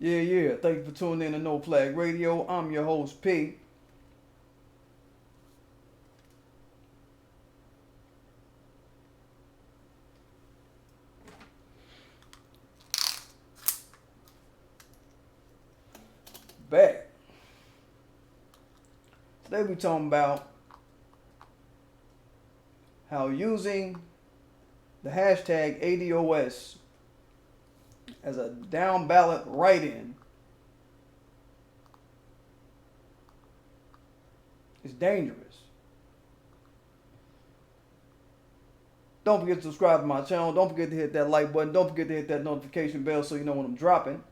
Yeah. Thank you for tuning in to No Flag Radio. I'm your host, P. Back. Today we talking about how using the hashtag ADOS as a down ballot write-in is dangerous. Don't forget to subscribe to my channel. Don't forget to hit that like button. Don't forget to hit that notification bell so you know when I'm dropping.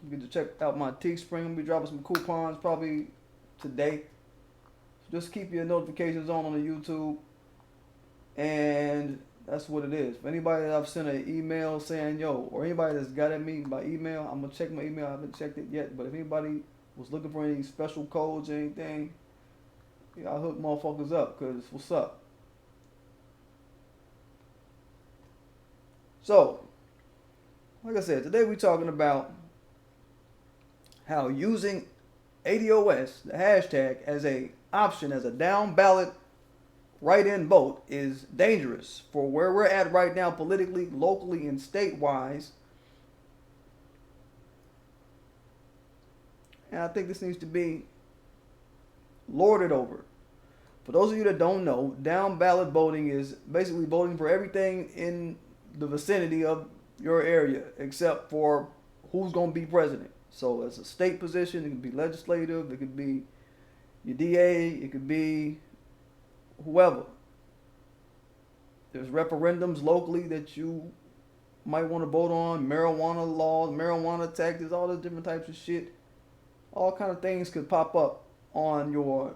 You get to check out my Teespring. I'll be dropping some coupons probably today. So just keep your notifications on the YouTube. And that's what it is. For anybody that I've sent an email saying, yo, or anybody that's got at me by email, I'm going to check my email. I haven't checked it yet. But if anybody was looking for any special codes or anything, yeah, I'll hook motherfuckers up because what's up? So, like I said, today we're talking about how using ADOS, the hashtag, as a option, as a down ballot write-in vote is dangerous for where we're at right now politically, locally, and state-wise. And I think this needs to be lorded over. For those of you that don't know, down ballot voting is basically voting for everything in the vicinity of your area except for who's going to be president. So it's a state position. It could be legislative. It could be your DA. It could be whoever. There's referendums locally that you might want to vote on. Marijuana laws, marijuana taxes, all those different types of shit. All kind of things could pop up on your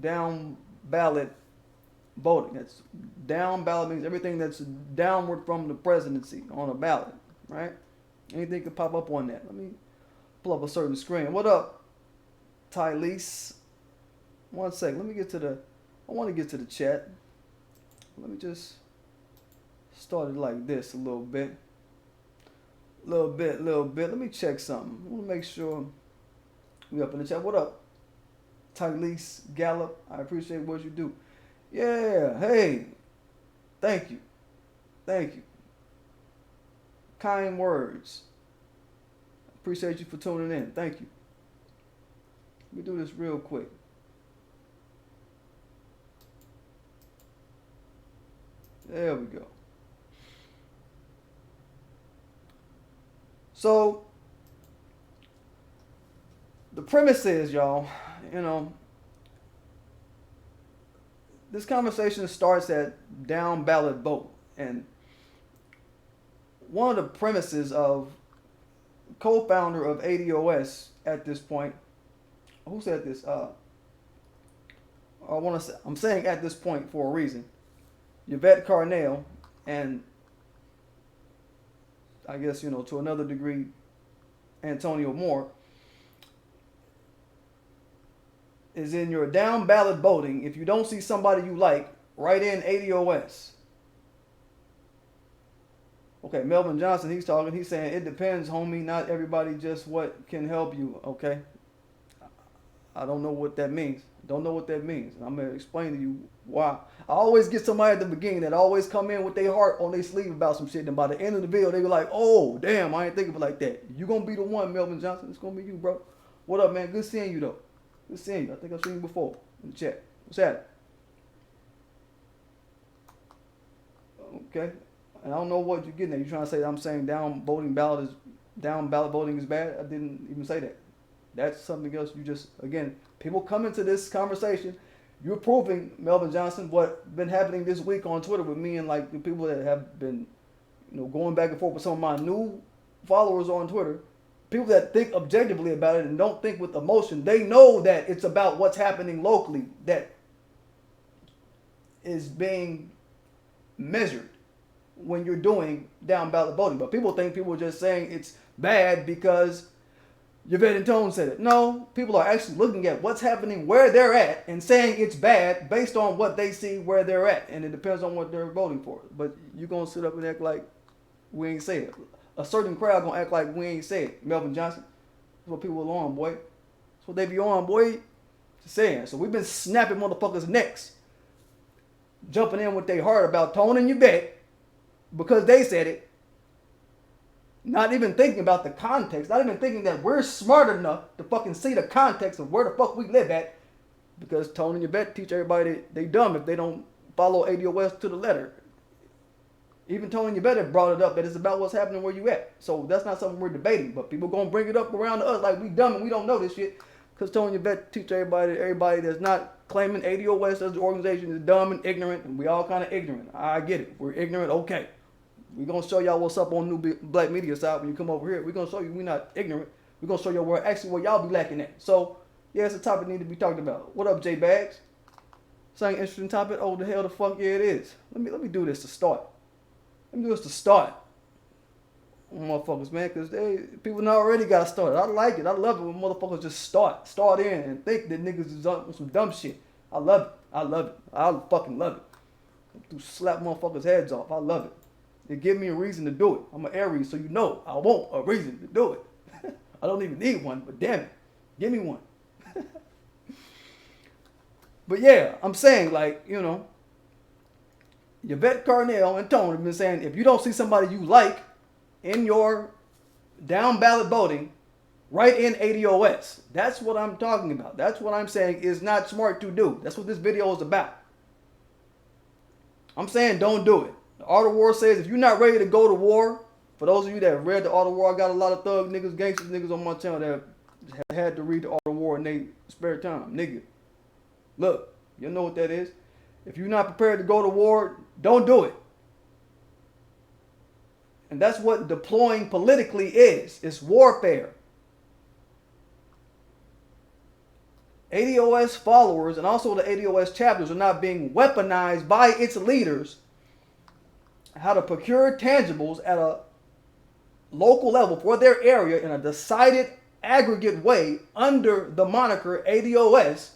down ballot voting. That's down ballot means everything that's downward from the presidency on a ballot, right? Anything could pop up on that. Let me pull up a certain screen. What up, Tylese? One sec. Let me get to the. I want to get to the chat. Let me just start it like this a little bit. Little bit. Let me check something. I want to make sure we up in the chat. What up, Tylese Gallup? I appreciate what you do. Yeah. Hey. Thank you. Kind words. Appreciate you for tuning in. Thank you. Let me do this real quick. There we go. So, the premise is, y'all, this conversation starts at down ballot vote. And one of the premises of co-founder of ADOS at this point, who said this? I'm saying at this point for a reason. Yvette Carnell, and I guess, to another degree, Antonio Moore, is in your down ballot voting. If you don't see somebody you like, write in ADOS. Okay, Melvin Johnson, he's talking. He's saying, it depends, homie. Not everybody just what can help you, okay? I don't know what that means. I'm going to explain to you why. I always get somebody at the beginning that always come in with their heart on their sleeve about some shit. And by the end of the video, they be like, oh, damn, I ain't thinking of it like that. You going to be the one, Melvin Johnson. It's going to be you, bro. What up, man? Good seeing you, though. Good seeing you. I think I've seen you before in the chat. What's happening? Okay. And I don't know what you're getting at. You trying to say that I'm saying down ballot voting is bad? I didn't even say that. That's something else. You just, again, people come into this conversation. You're proving, Melvin Johnson, what's been happening this week on Twitter with me and like the people that have been, going back and forth with some of my new followers on Twitter. People that think objectively about it and don't think with emotion. They know that it's about what's happening locally that is being measured when you're doing down ballot voting. But people think people are just saying it's bad because Yvette and Tone said it. No, people are actually looking at what's happening where they're at and saying it's bad based on what they see where they're at. And it depends on what they're voting for. But you're going to sit up and act like we ain't saying it. a certain crowd gonna act like we ain't said Melvin Johnson. That's what people are on, boy. That's what they be on, boy. Just saying. So we've been snapping motherfuckers' necks, jumping in with their heart about toning your bet because they said it. Not even thinking about the context. Not even thinking that we're smart enough to fucking see the context of where the fuck we live at. Because toning your bet teach everybody that they dumb if they don't follow ADOS to the letter. Even Tony your bet brought it up that it's about what's happening where you at. So that's not something we're debating. But people gonna bring it up around to us like we dumb and we don't know this shit. Because Tony your bet teach everybody that's not claiming ADOS as the organization is dumb and ignorant. And we all kind of ignorant. I get it. We're ignorant. Okay. We're going to show y'all what's up on New Black Media side when you come over here. We're going to show you we're not ignorant. We're going to show you where y'all be lacking at. So, yeah, it's a topic that need to be talked about. What up, J Bags? Saying interesting topic? Oh, the hell the fuck yeah it is. Let me do this to start. Let me do this to start. Motherfuckers, man, because people already got started. I like it. I love it when motherfuckers just start in and think that niggas is on some dumb shit. I love it. I love it. I fucking love it. To slap motherfuckers' heads off. I love it. They give me a reason to do it. I'm an Aries, so you know I want a reason to do it. I don't even need one, but damn it, give me one. But yeah, I'm saying, like, you know, Yvette Carnell and Tone have been saying, if you don't see somebody you like in your down ballot voting, write in ADOS. That's what I'm talking about. That's what I'm saying is not smart to do. That's what this video is about. I'm saying don't do it. The Art of War says if you're not ready to go to war, for those of you that have read the Art of War, I got a lot of thug niggas, gangsters niggas on my channel that have had to read the Art of War in their spare time. Nigga, look, you know what that is. If you're not prepared to go to war, don't do it. And that's what deploying politically is. It's warfare. ADOS followers and also the ADOS chapters are not being weaponized by its leaders how to procure tangibles at a local level for their area in a decided aggregate way under the moniker ADOS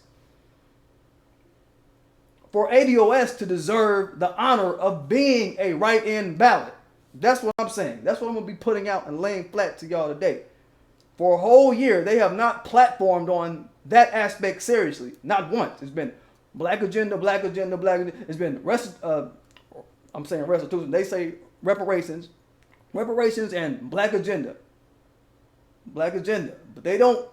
for ADOS to deserve the honor of being a write-in ballot. That's what I'm saying. That's what I'm going to be putting out and laying flat to y'all today. For a whole year, they have not platformed on that aspect seriously. Not once. It's been black agenda, black agenda, black agenda. It's been I'm saying restitution. They say reparations and black agenda. Black agenda. But they don't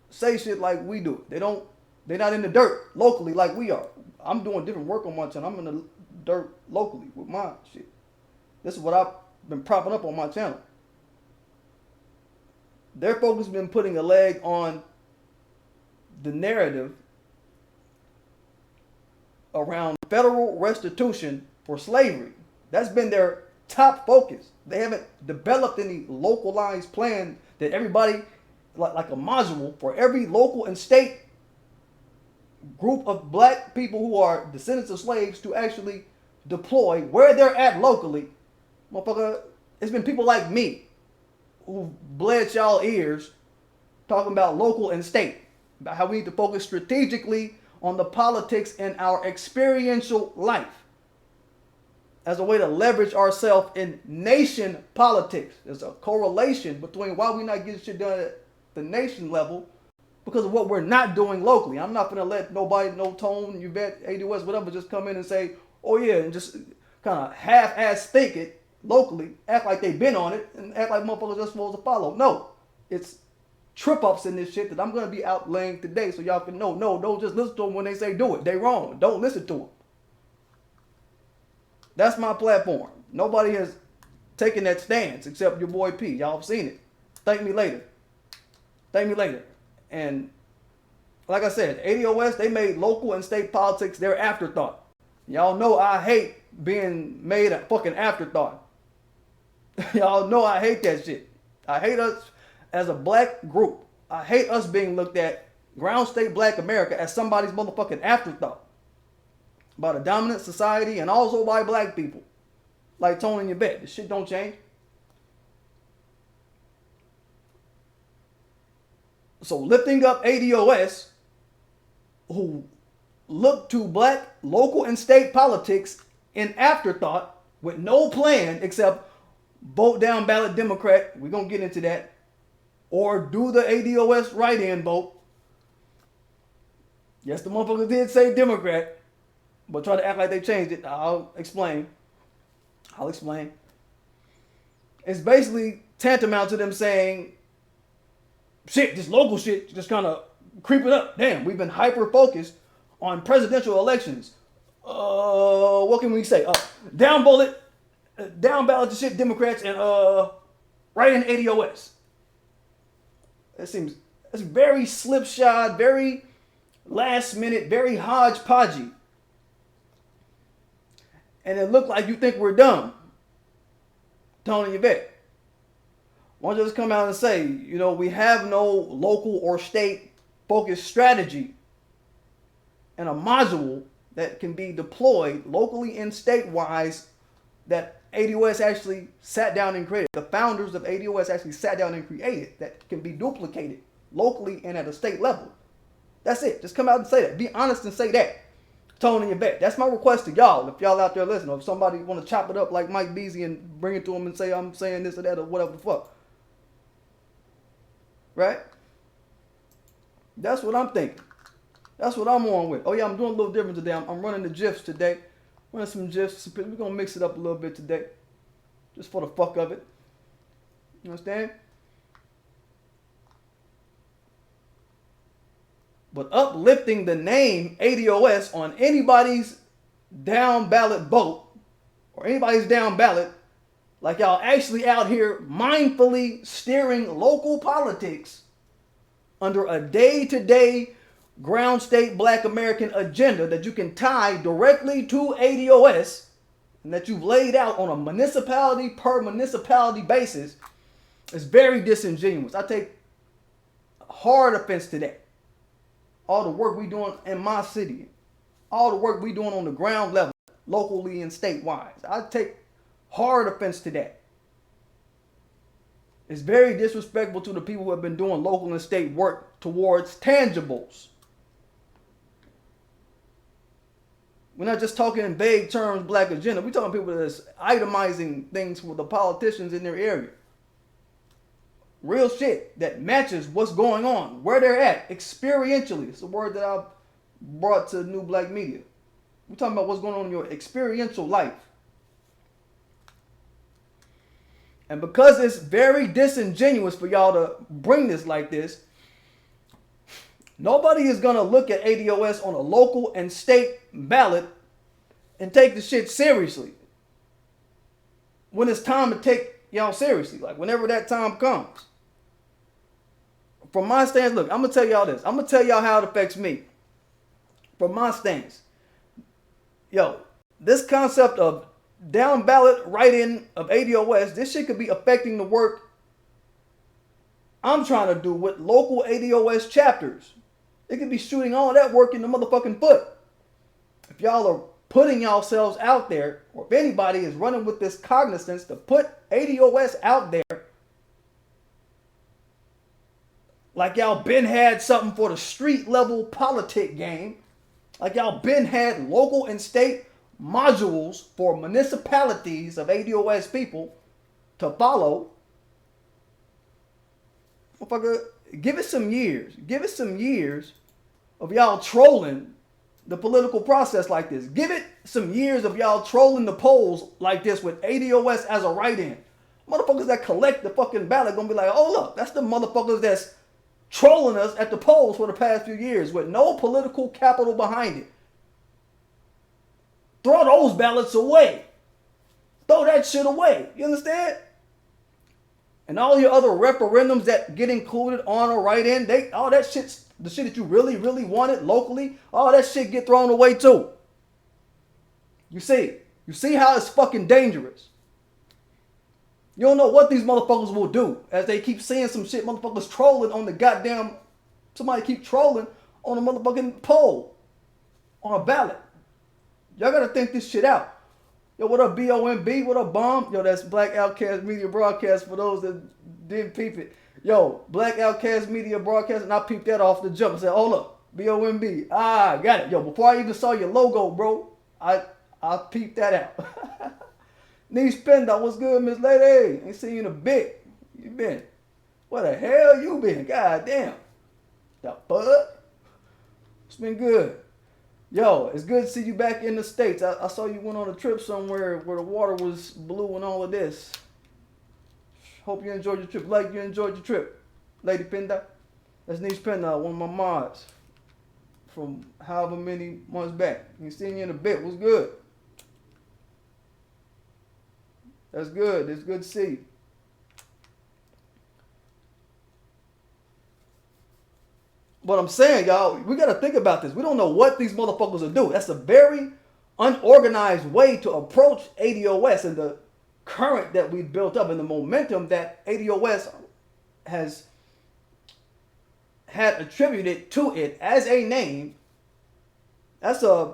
say shit like we do. They're not in the dirt locally like we are. I'm doing different work on my channel. I'm in the dirt locally with my shit. This is what I've been propping up on my channel. Their focus has been putting a leg on the narrative around federal restitution for slavery. That's been their top focus. They haven't developed any localized plan that everybody, like a module for every local and state group of black people who are descendants of slaves to actually deploy where they're at locally. Motherfucker, it's been people like me who bled y'all ears talking about local and state, about how we need to focus strategically on the politics in our experiential life as a way to leverage ourselves in nation politics. There's a correlation between why we're not getting shit done at the nation level because of what we're not doing locally. I'm not going to let nobody, no Tone, Yvette, ADOS, whatever, just come in and say, oh yeah, and just kind of half-ass think it locally, act like they've been on it, and act like motherfuckers are supposed to follow. No, it's trip-ups in this shit that I'm going to be outlaying today so y'all can know. No, don't just listen to them when they say do it. They wrong. Don't listen to them. That's my platform. Nobody has taken that stance except your boy P. Y'all have seen it. Thank me later. Thank me later. And like I said, ADOS, they made local and state politics their afterthought. Y'all know I hate being made a fucking afterthought. Y'all know I hate that shit. I hate us as a black group. I hate us being looked at, ground state black America, as somebody's motherfucking afterthought by the dominant society and also by black people. Like Tony and Yvette. This shit don't change. So lifting up ADOS, who look to black local and state politics in afterthought with no plan except vote down ballot Democrat. We're going to get into that. Or do the ADOS write-in vote. Yes, the motherfuckers did say Democrat, but try to act like they changed it. I'll explain. It's basically tantamount to them saying, shit, this local shit just kind of creeping up. Damn, we've been hyper-focused on presidential elections. What can we say? Down ballot to shit Democrats and write-in ADOS. It's very slipshod, very last minute, very hodgepodgey. And it looked like you think we're dumb. Tony Yvette. Why don't you just come out and say, we have no local or state focused strategy and a module that can be deployed locally and statewide that ADOS actually sat down and created. The founders of ADOS actually sat down and created that can be duplicated locally and at a state level. That's it. Just come out and say that. Be honest and say that. Tone in your bet. That's my request to y'all. If y'all out there listening, or if somebody want to chop it up like Mike Beasley and bring it to him and say I'm saying this or that or whatever the fuck. Right? That's what I'm thinking. That's what I'm on with. Oh yeah, I'm doing a little different today. I'm running the GIFs today. Running some GIFs. We're going to mix it up a little bit today. Just for the fuck of it. You understand? But uplifting the name ADOS on anybody's down ballot vote or anybody's down ballot, like y'all actually out here mindfully steering local politics under a day-to-day ground state black American agenda that you can tie directly to ADOS and that you've laid out on a municipality per municipality basis is very disingenuous. I take hard offense to that. All the work we doing in my city, all the work we doing on the ground level, locally and statewide. I take hard offense to that. It's very disrespectful to the people who have been doing local and state work towards tangibles. We're not just talking in vague terms, black agenda. We're talking people that's itemizing things for the politicians in their area. Real shit that matches what's going on, where they're at, experientially. It's a word that I brought to New Black Media. We're talking about what's going on in your experiential life. And because it's very disingenuous for y'all to bring this like this, nobody is going to look at ADOS on a local and state ballot and take the shit seriously. When it's time to take y'all seriously, like whenever that time comes. From my stance, look, I'm going to tell y'all this. I'm going to tell y'all how it affects me. From my stance. Yo, this concept of down ballot write-in of ADOS, this shit could be affecting the work I'm trying to do with local ADOS chapters. It could be shooting all that work in the motherfucking foot. If y'all are putting yourselves out there, or if anybody is running with this cognizance to put ADOS out there, like y'all been had something for the street level politic game, like y'all been had local and state modules for municipalities of ADOS people to follow. Motherfucker, give it some years. Give it some years of y'all trolling the political process like this. Give it some years of y'all trolling the polls like this with ADOS as a write-in. Motherfuckers that collect the fucking ballot gonna be like, oh look, that's the motherfuckers that's trolling us at the polls for the past few years with no political capital behind it. Throw those ballots away. Throw that shit away. You understand? And all your other referendums that get included on a write-in, all that shit, the shit that you really, really wanted locally, all that shit get thrown away too. You see how it's fucking dangerous. You don't know what these motherfuckers will do as they keep seeing some shit, motherfuckers trolling on the goddamn, somebody keep trolling on a motherfucking poll, on a ballot. Y'all gotta think this shit out. Yo, what up, BOMB? What up, Bomb? Yo, that's Black Outcast Media Broadcast for those that didn't peep it. Yo, Black Outcast Media Broadcast, and I peeped that off the jump. I said, hold up, BOMB. Ah, got it. Yo, before I even saw your logo, bro, I peeped that out. Niece Penda, what's good, Miss Lady? Ain't seen you in a bit. You been? Where the hell you been? God damn. The fuck? It's been good. Yo, it's good to see you back in the States. I saw you went on a trip somewhere where the water was blue and all of this. Hope you enjoyed your trip. Like you enjoyed your trip, Lady Penda. That's Niece Penda, one of my mods from however many months back. Ain't seen you in a bit. What's good? That's good. It's good to see you. But I'm saying, y'all, we got to think about this. We don't know what these motherfuckers will do. That's a very unorganized way to approach ADOS and the current that we've built up and the momentum that ADOS has had attributed to it as a name. That's a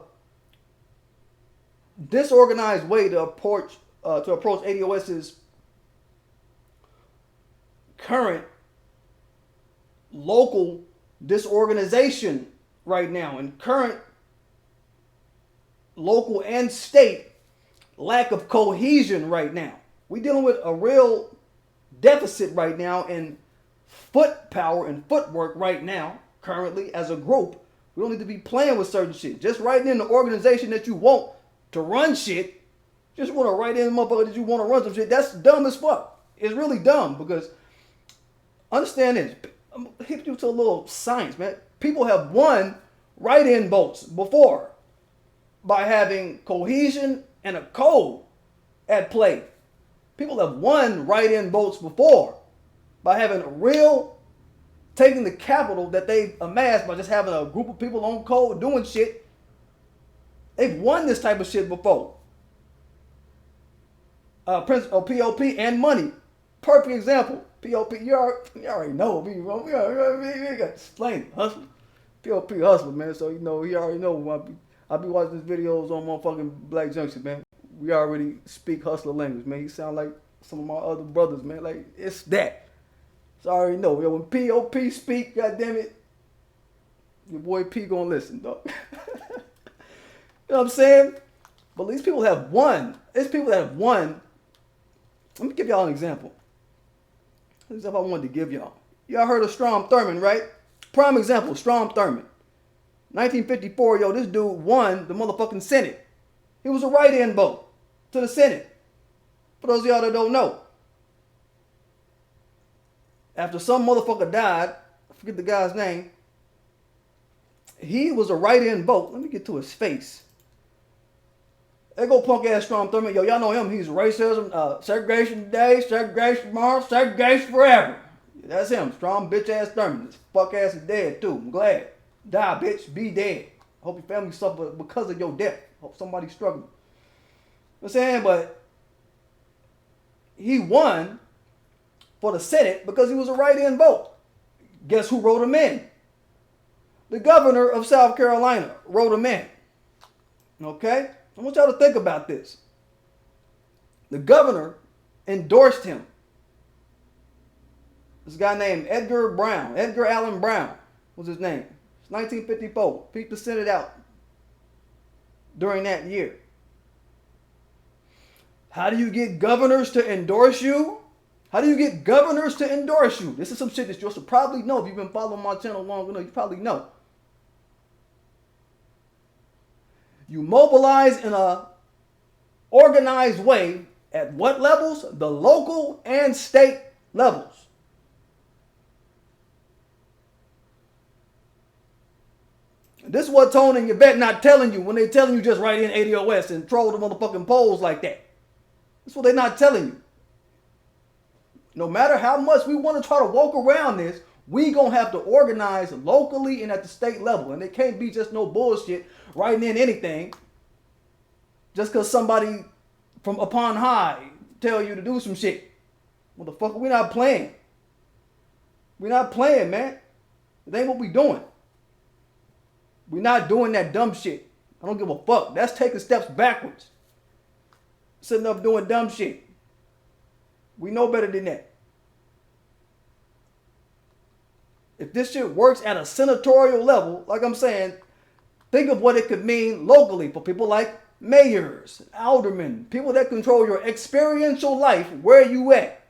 disorganized way to approach ADOS's current local disorganization right now and current local and state lack of cohesion right now. We're dealing with a real deficit right now in foot power and footwork right now, currently as a group. We don't need to be playing with certain shit. Just writing in the organization that you want to run shit, just want to write in the motherfucker that you want to run some shit, that's dumb as fuck. It's really dumb because, understand this, I'm gonna hit you to a little science, man. People have won write-in votes before by having cohesion and a code at play. People have won write-in votes before by having a real, taking the capital that they've amassed by just having a group of people on code doing shit. They've won this type of shit before. POP and money. Perfect example. POP, you already know me, bro. We got to explain it. Hustler. POP hustler, man. So, you know, he already know. I'll be watching his videos on motherfucking Black Junction, man. We already speak hustler language, man. You sound like some of my other brothers, man. Like, it's that. So I already know. Yo, when POP speak, goddammit, your boy P gonna listen, dog. You know what I'm saying? But these people have won. There's people that have won. Let me give y'all an example. An example I wanted to give y'all. Y'all heard of Strom Thurmond, right? Prime example, Strom Thurmond. 1954, yo, this dude won the motherfucking Senate. He was a write-in vote to the Senate. For those of y'all that don't know. After some motherfucker died, I forget the guy's name, he was a write-in vote. Let me get to his face. There go punk ass Strom Thurmond. Yo, y'all know him. He's racism, segregation today, segregation tomorrow, segregation forever. That's him. Strom bitch ass Thurmond. His fuck ass is dead too. I'm glad. Die, bitch. Be dead. Hope your family suffer because of your death. Hope somebody's struggling. You know what I'm saying? But he won for the Senate because he was a write-in vote. Guess who wrote him in? The governor of South Carolina wrote him in. Okay? I want y'all to think about this. The governor endorsed him. This guy named Edgar Allen Brown was his name. It's 1954. Peep the Senate out during that year. How do you get governors to endorse you? How do you get governors to endorse you? This is some shit that you should probably know. If you've been following my channel long enough, you probably know. You mobilize in a organized way at what levels? The local and state levels. This is what Tone and Yvette not telling you when they telling you just write in ADOS and troll the motherfucking polls like that. That's what they're not telling you. No matter how much we want to try to walk around this, we gonna have to organize locally and at the state level. And it can't be just no bullshit writing in anything just because somebody from upon high tell you to do some shit. Motherfucker, we're not playing. We're not playing, man. It ain't what we doing. We're not doing that dumb shit. I don't give a fuck. That's taking steps backwards. Sitting up doing dumb shit. We know better than that. If this shit works at a senatorial level, like I'm saying, think of what it could mean locally for people like mayors, aldermen, people that control your experiential life, where you at?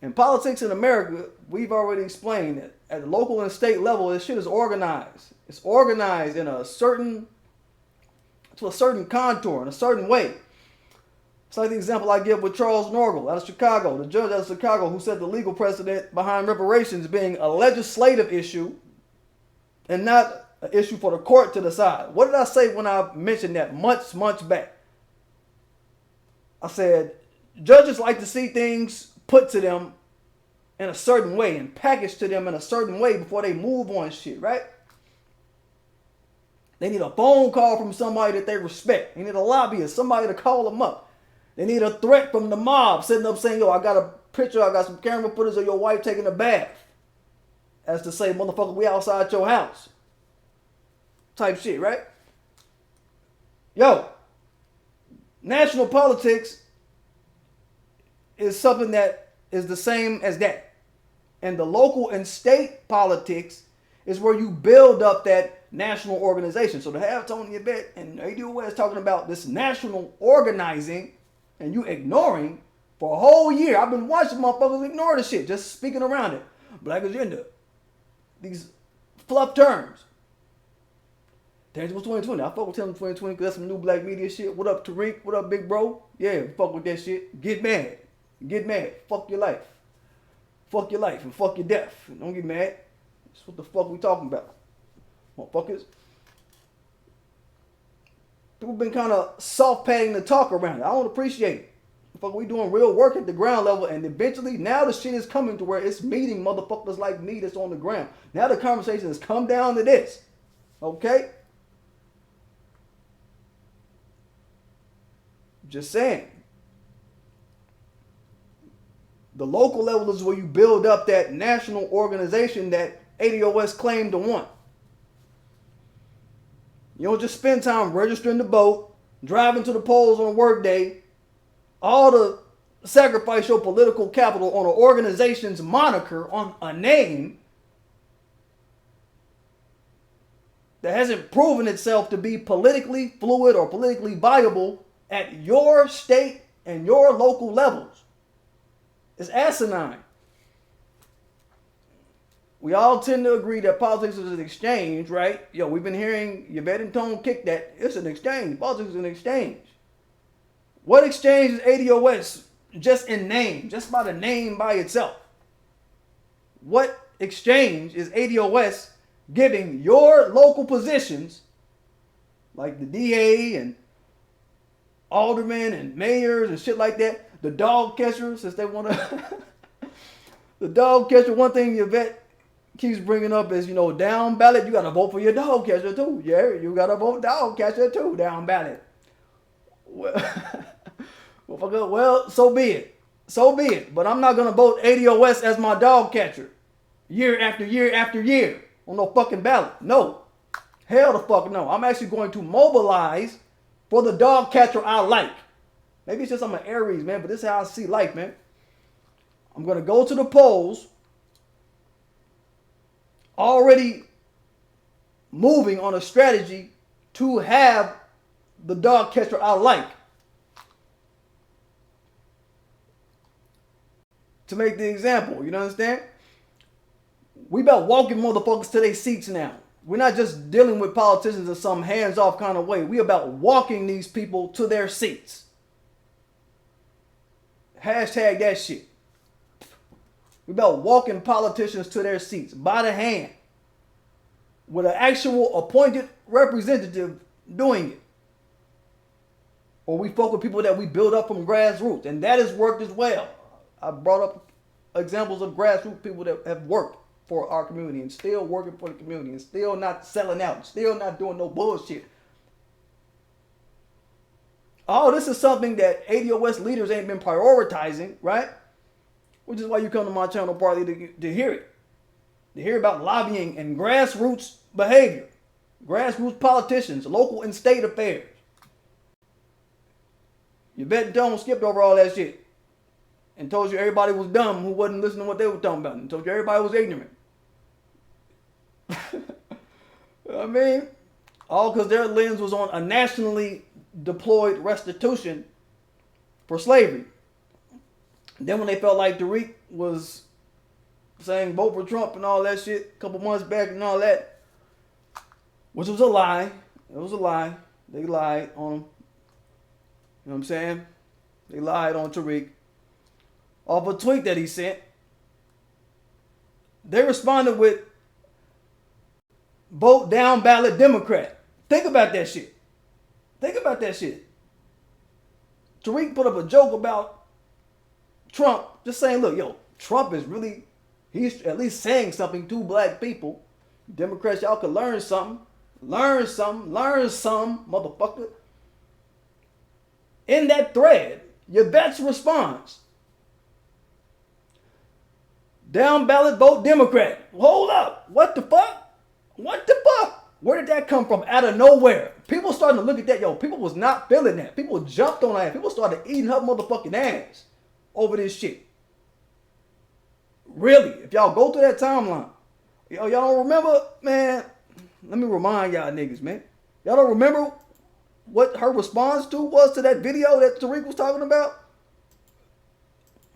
In politics in America, we've already explained that at the local and state level, this shit is organized. It's organized in a certain contour, in a certain way. It's like the example I give with Charles Norgal out of Chicago, the judge out of Chicago who said the legal precedent behind reparations being a legislative issue and not an issue for the court to decide. What did I say when I mentioned that months back? I said, judges like to see things put to them in a certain way and packaged to them in a certain way before they move on shit, right? They need a phone call from somebody that they respect. They need a lobbyist, somebody to call them up. They need a threat from the mob sitting up saying, yo, I got a picture, I got some camera footage of your wife taking a bath. As to say, motherfucker, we outside your house. Type shit, right? Yo, national politics is something that is the same as that. And the local and state politics is where you build up that national organization. So to have Tony Abbott and ADOS talking about this national organizing and you ignoring for a whole year. I've been watching motherfuckers ignore the shit, just speaking around it. Black agenda. These fluff terms. Tangible 2020. I fuck with Tangible 2020 because that's some new black media shit. What up, Tariq? What up, big bro? Yeah, fuck with that shit. Get mad. Get mad. Fuck your life. Fuck your life and fuck your death. Don't get mad. That's what the fuck we talking about. Motherfuckers. People been kind of soft padding the talk around it. I don't appreciate it. Fuck, we doing real work at the ground level, and eventually now the shit is coming to where it's meeting motherfuckers like me that's on the ground. Now the conversation has come down to this. Okay? Just saying. The local level is where you build up that national organization that ADOS claimed to want. You don't just spend time registering the vote, driving to the polls on a work day, all to sacrifice your political capital on an organization's moniker, on a name that hasn't proven itself to be politically fluid or politically viable at your state and your local levels. It's asinine. We all tend to agree that politics is an exchange, right? Yo, we've been hearing Yvette and Tone kick that. It's an exchange. Politics is an exchange. What exchange is ADOS just in name, just by the name by itself? What exchange is ADOS giving your local positions, like the DA and aldermen and mayors and shit like that, the dog catcher, since they want to... The dog catcher, one thing Yvette keeps bringing up is, down ballot, you got to vote for your dog catcher too. Yeah, you got to vote dog catcher too, down ballot. Well, so be it. So be it. But I'm not going to vote ADOS as my dog catcher year after year after year on no fucking ballot. No. Hell the fuck no. I'm actually going to mobilize for the dog catcher I like. Maybe it's just I'm an Aries, man, but this is how I see life, man. I'm going to go to the polls already moving on a strategy to have the dog catcher I like. To make the example, you understand? We about walking motherfuckers to their seats now. We're not just dealing with politicians in some hands-off kind of way. We about walking these people to their seats. Hashtag that shit. We about walking politicians to their seats by the hand with an actual appointed representative doing it. Or we fuck with people that we build up from grassroots, and that has worked as well. I brought up examples of grassroots people that have worked for our community and still working for the community and still not selling out, still not doing no bullshit. Oh, this is something that ADOS leaders ain't been prioritizing, right? Which is why you come to my channel partly to hear it. To hear about lobbying and grassroots behavior. Grassroots politicians, local and state affairs. You bet don't skipped over all that shit. And told you everybody was dumb who wasn't listening to what they were talking about. And told you everybody was ignorant. I mean, All because their lens was on a nationally deployed restitution for slavery. Then when they felt like Tariq was saying vote for Trump and all that shit a couple months back and all that, which was a lie. It was a lie. They lied on him. You know what I'm saying? They lied on Tariq. Off a tweet that he sent, they responded with vote down ballot Democrat. Think about that shit. Think about that shit. Tariq put up a joke about Trump, just saying, look, yo, Trump is really, he's at least saying something to black people. Democrats, y'all could learn something. Learn something, motherfucker. In that thread, Yvette's response, down ballot vote Democrat. Hold up. What the fuck? What the fuck? Where did that come from? Out of nowhere. People starting to look at that. Yo, people was not feeling that. People jumped on that. People started eating her motherfucking ass over this shit. Really, if y'all go through that timeline, y'all don't remember, man, let me remind y'all niggas, man. Y'all don't remember what her response to was to that video that Tariq was talking about?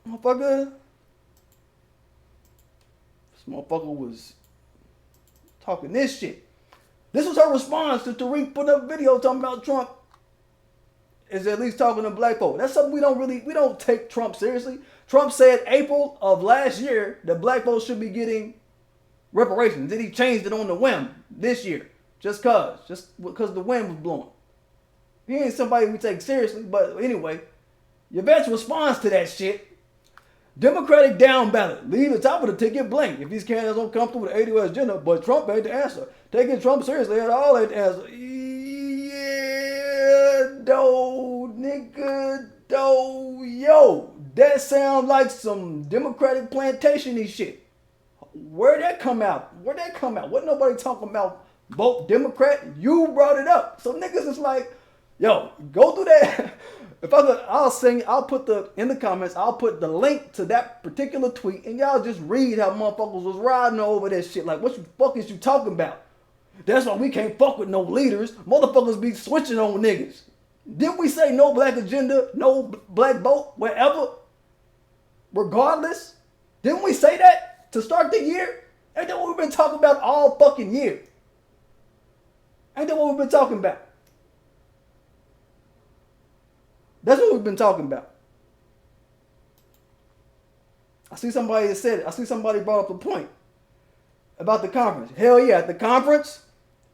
Motherfucker. This motherfucker was talking this shit. This was her response to Tariq putting up a video talking about Trump is at least talking to black folk. That's something we don't take Trump seriously. Trump said April of last year that black folks should be getting reparations. Then he changed it on the whim this year. Just because the wind was blowing. He ain't somebody we take seriously, but anyway, Yvette's response to that shit, Democratic down ballot, leave the top of the ticket blank if these candidates don't come through with the ADOS agenda, but Trump ain't the answer. Taking Trump seriously at all ain't the answer. Yeah, dough, nigga, dough, yo, that sounds like some Democratic plantation-y shit. Where'd that come out? Wasn't nobody talking about vote Democrat? You brought it up. So niggas is like, yo, go through that. If I could, I'll put in the comments, I'll put the link to that particular tweet and y'all just read how motherfuckers was riding over that shit. Like, what the fuck is you talking about? That's why we can't fuck with no leaders. Motherfuckers be switching on niggas. Didn't we say no black agenda, no black vote, wherever? Regardless? Didn't we say that to start the year? Ain't that what we've been talking about all fucking year? Ain't that what we've been talking about? That's what we've been talking about. I see somebody that said it. I see somebody brought up a point about the conference. Hell yeah, at the conference,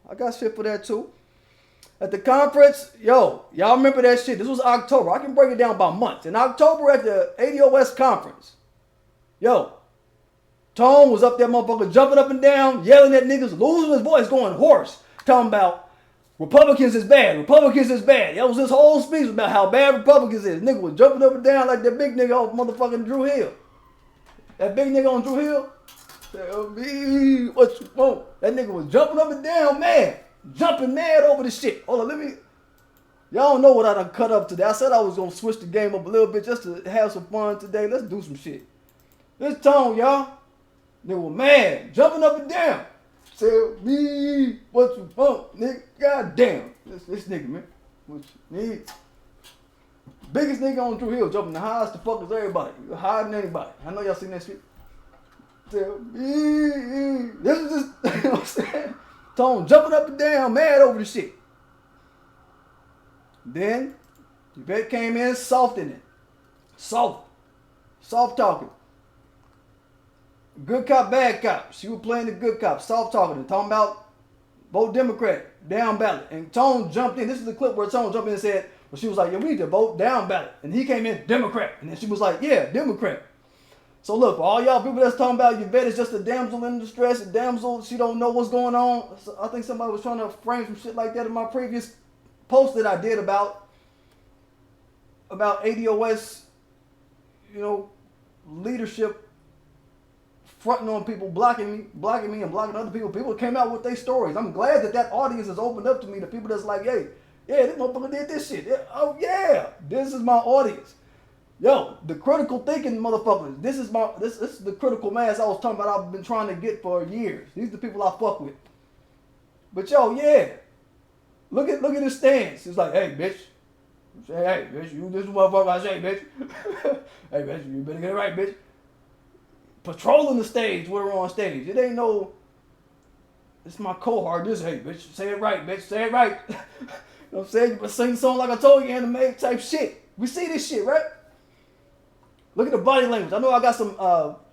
I got shit for that too. At the conference, yo, y'all remember that shit? This was October. I can break it down by months. In October at the ADOS conference, yo, Tone was up there, motherfucker, jumping up and down, yelling at niggas, losing his voice, going hoarse, talking about Republicans is bad. Republicans is bad. That was his whole speech about how bad Republicans is. Nigga was jumping up and down like that big nigga off motherfucking Drew Hill. That big nigga on Drew Hill. Tell me what you want. That nigga was jumping up and down, mad. Jumping mad over the shit. Hold on, y'all don't know what I done cut up today. I said I was gonna switch the game up a little bit just to have some fun today. Let's do some shit. This Tone, y'all. Nigga was mad. Jumping up and down. Tell me what you want, nigga. God damn. This nigga, man. What you need? Biggest nigga on Drew Hill, jumping the highest the fuck as everybody. Higher than anybody. I know y'all seen that shit. Tell me. This is just, you know what I'm saying? Tone jumping up and down, mad over the shit. Then, Yvette came in softening it. Soft talking. Good cop, bad cop. She was playing the good cop, soft talking and talking about vote Democrat, down ballot. And Tone jumped in. This is the clip where Tone jumped in and said, well, she was like, yeah, we need to vote down ballot. And he came in Democrat. And then she was like, yeah, Democrat. So look, for all y'all people that's talking about Yvette is just a damsel in distress, a damsel, she don't know what's going on. So I think somebody was trying to frame some shit like that in my previous post that I did about ADOS, you know, leadership fronting on people, blocking me and blocking other people. People came out with their stories. I'm glad that audience has opened up to me. The people that's like, hey, yeah, this motherfucker did this shit. Yeah, oh yeah, this is my audience. Yo, the critical thinking motherfuckers. This is the critical mass I was talking about. I've been trying to get for years. These are the people I fuck with. But yo, yeah, Look at his stance. It's like, hey, bitch. Say, hey, bitch, you this motherfucker I say, bitch. Hey, bitch, you better get it right, bitch. Patrolling the stage when we're on stage. It ain't no, it's my cohort. This, hey, bitch, say it right, bitch, say it right. You know what I'm saying? But sing the song like I told you, anime type shit. We see this shit, right? Look at the body language. I know I got some what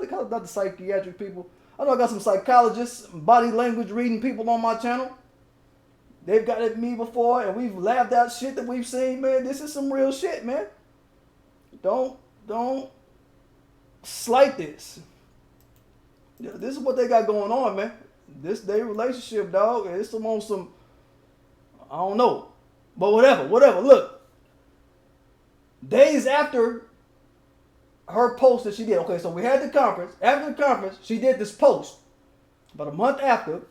they call it? Not the psychiatric people. I know I got some psychologists, body language reading people on my channel. They've got at me before, and we've laughed at shit that we've seen, man. This is some real shit, man. Don't slight this. Yeah, this is what they got going on, man. This their relationship, dog. It's on some, I don't know. But whatever. Look. Days after her post that she did. Okay, so we had the conference. After the conference, she did this post. About a month after,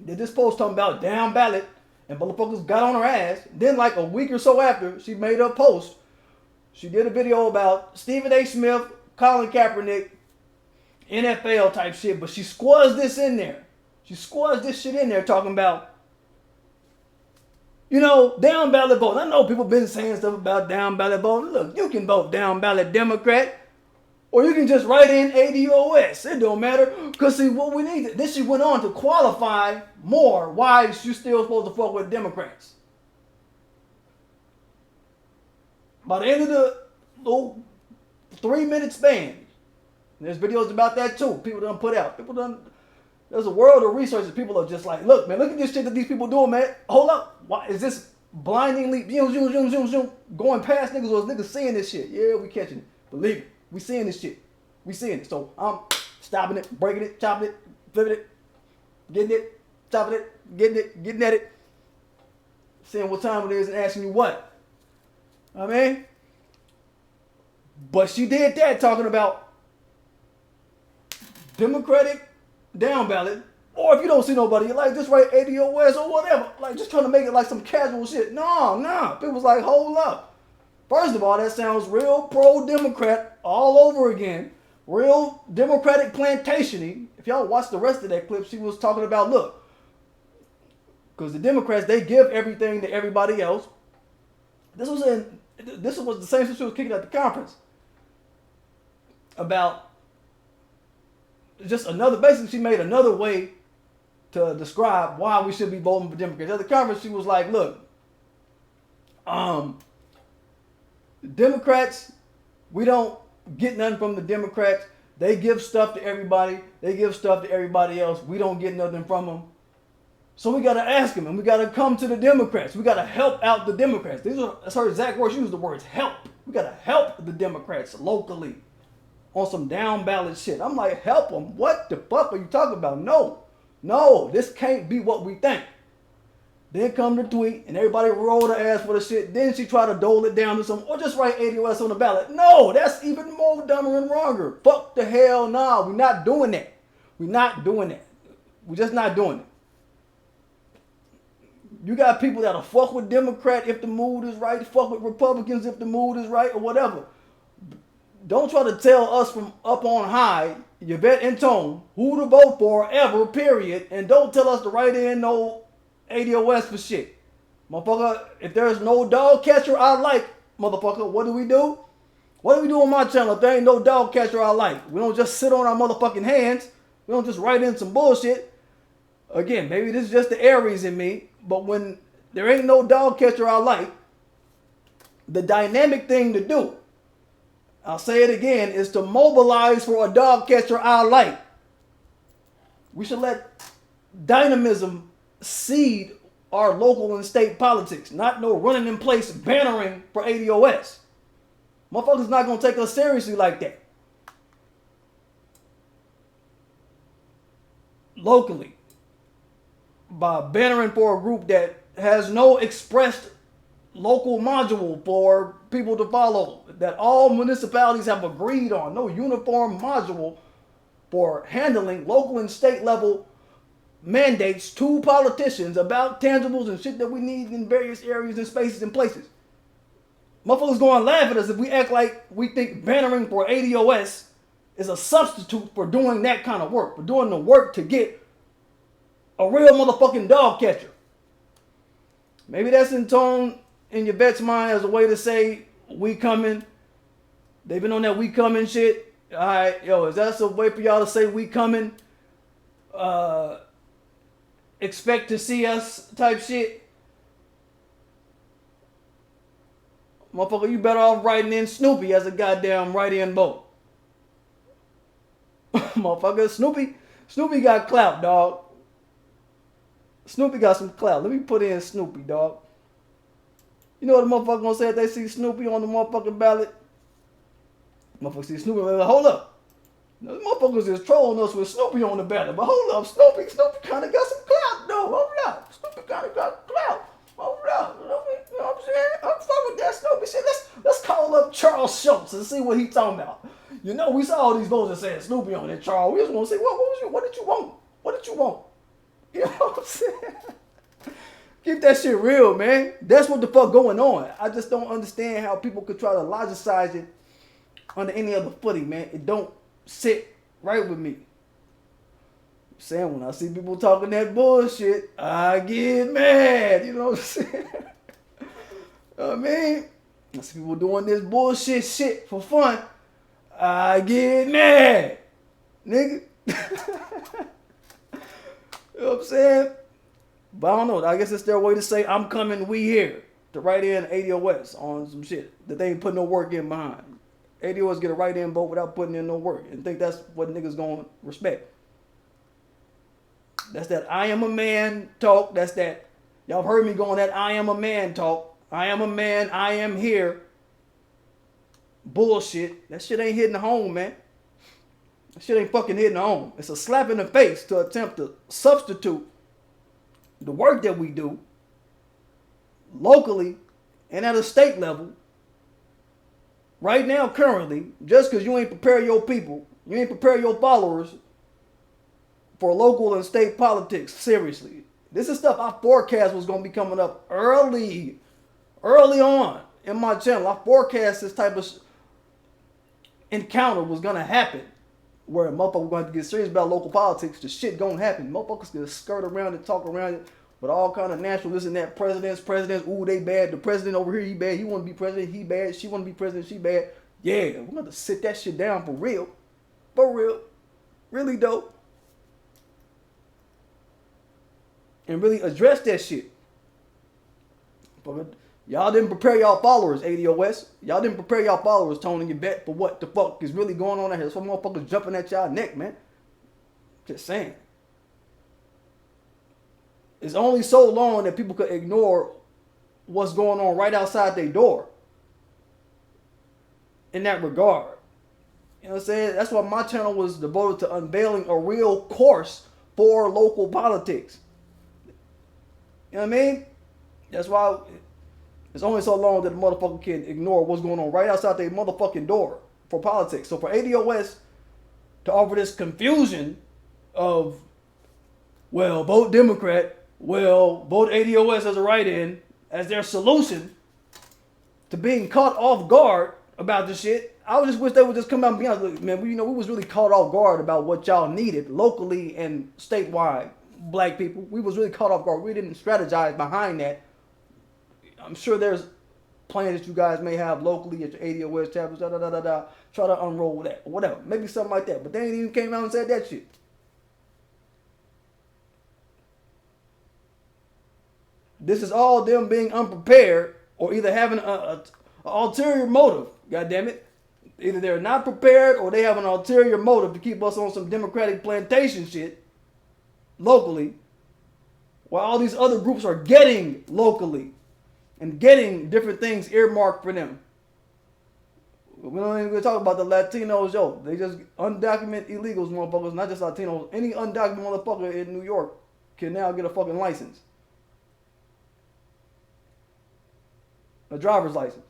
did this post talking about down ballot, and motherfuckers got on her ass. Then like a week or so after, she made her post. She did a video about Stephen A. Smith, Colin Kaepernick, NFL type shit, but she squads this in there. She squads this shit in there talking about, you know, down ballot vote. I know people been saying stuff about down ballot vote. Look, you can vote down ballot Democrat, or you can just write in ADOS. It don't matter. Because see, what we need, then she went on to qualify more why she's still supposed to fuck with Democrats. By the end of the little 3-minute span, there's videos about that too. People done put out. There's a world of researchers. People are just like, look, man, look at this shit that these people doing, man. Hold up. Why is this blindingly going past niggas, or is niggas seeing this shit? Yeah, we catching it. Believe it. We seeing this shit. We seeing it. So I'm stopping it, breaking it, chopping it, flipping it, getting it, chopping it, getting at it, seeing what time it is and asking you what. I mean, but she did that talking about Democratic down ballot, or if you don't see nobody, you like just write ADOS or whatever, like just trying to make it like some casual shit. No, people's like, hold up. First of all, that sounds real pro-Democrat all over again. Real Democratic plantation-y. If y'all watch the rest of that clip, she was talking about, look, because the Democrats, they give everything to everybody else. This was the same shit she was kicking at the conference about just another, basically she made another way to describe why we should be voting for Democrats. At the conference, she was like, look, Democrats, we don't get nothing from the Democrats. They give stuff to everybody. They give stuff to everybody else. We don't get nothing from them. So we got to ask them, and we got to come to the Democrats. We got to help out the Democrats. That's her exact words. She used the words help. We got to help the Democrats locally on some down ballot shit. I'm like, help them? What the fuck are you talking about? No, this can't be what we think. Then come the tweet, and everybody rolled her ass for the shit. Then she tried to dole it down to some, or just write ADOS on the ballot. No, that's even more dumber and wronger. Fuck the hell no. We're not doing that. We're not doing that. We're just not doing it. You got people that'll fuck with Democrat if the mood is right, fuck with Republicans if the mood is right, or whatever. Don't try to tell us from up on high, Yvette and Tone, who to vote for ever, period. And don't tell us to write in no ADOS for shit. Motherfucker, if there's no dog catcher I like, motherfucker, what do we do? What do we do on my channel if there ain't no dog catcher I like? We don't just sit on our motherfucking hands. We don't just write in some bullshit. Again, maybe this is just the Aries in me, but when there ain't no dog catcher I like, the dynamic thing to do, I'll say it again, is to mobilize for a dog catcher I like. We should let dynamism seed our local and state politics, not no running in place bannering for ADOS. Motherfuckers not gonna take us seriously like that. Locally, by bannering for a group that has no expressed local module for people to follow, that all municipalities have agreed on, no uniform module for handling local and state level mandates to politicians about tangibles and shit that we need in various areas and spaces and places. Motherfuckers gonna laugh at us if we act like we think bannering for ADOS is a substitute for doing that kind of work, for doing the work to get A real motherfucking dog catcher. Maybe that's in tone in your vet's mind as a way to say, we coming. They've been on that we coming shit. All right, yo, is that a way for y'all to say we coming? Expect to see us type shit? Motherfucker, you better off writing in Snoopy as a goddamn write-in vote. Motherfucker, Snoopy got clout, dog. Snoopy got some clout. Let me put in Snoopy, dog. You know what the motherfucker gonna say if they see Snoopy on the motherfucking ballot? Motherfucker see Snoopy, like, hold up. The motherfuckers is trolling us with Snoopy on the ballot, but hold up, Snoopy kind of got some clout, though. Hold up, Snoopy kind of got clout. Hold up, you know what I'm saying? I'm fucking with that Snoopy shit. Let's call up Charles Schultz and see what he talking about. You know, we saw all these votes that said Snoopy on it, Charles. We just want to say, what did you want? What did you want? You know what I'm saying? Keep that shit real, man. That's what the fuck going on. I just don't understand how people could try to logicize it under any other footing, man. It don't sit right with me. I'm saying, when I see people talking that bullshit, I get mad. You know what I'm saying? I mean, I see people doing this bullshit shit for fun. I get mad. Nigga. You know what I'm saying? But I don't know. I guess it's their way to say, I'm coming, we here. To write in ADOS on some shit that they ain't put no work in behind. ADOS get a write-in vote without putting in no work and think that's what niggas gonna respect. That's that I am a man talk. That's that, y'all heard me going that I am a man talk. I am a man, I am here. Bullshit. That shit ain't hitting home, man. That shit ain't fucking hitting home. It's a slap in the face to attempt to substitute the work that we do locally and at a state level right now currently, just because you ain't prepare your people, you ain't prepare your followers for local and state politics. Seriously, this is stuff I forecast was going to be coming up early on in my channel. I forecast this type of encounter was going to happen, where motherfuckers were going to get serious about local politics. The shit going to happen. Motherfuckers going to skirt around and talk around it with all kind of nationalists and that. Presidents, ooh, they bad. The president over here, he bad. He want to be president, he bad. She want to be president, she bad. Yeah, we're going to sit that shit down for real. For real. Really dope. And really address that shit. But y'all didn't prepare y'all followers, ADOS. Y'all didn't prepare y'all followers, Tony and your bet, for what the fuck is really going on out here. Some motherfuckers jumping at y'all neck, man. Just saying. It's only so long that people could ignore what's going on right outside their door. In that regard. You know what I'm saying? That's why my channel was devoted to unveiling a real course for local politics. You know what I mean? That's why it's only so long that the motherfucker can ignore what's going on right outside their motherfucking door for politics. So for ADOS to offer this confusion of, well, vote Democrat, well, vote ADOS as a write-in, as their solution to being caught off guard about this shit, I just wish they would just come out and be honest. Look, man, we was really caught off guard about what y'all needed locally and statewide. Black people, we was really caught off guard. We didn't strategize behind that. I'm sure there's plans that you guys may have locally at your ADOS chapters, try to unroll that, or whatever. Maybe something like that. But they ain't even came out and said that shit. This is all them being unprepared or either having an ulterior motive, goddammit. Either they're not prepared or they have an ulterior motive to keep us on some Democratic plantation shit locally, while all these other groups are getting locally and getting different things earmarked for them. We don't even talk about the Latinos, yo. They just undocumented illegals, motherfuckers, not just Latinos. Any undocumented motherfucker in New York can now get a fucking license. A driver's license.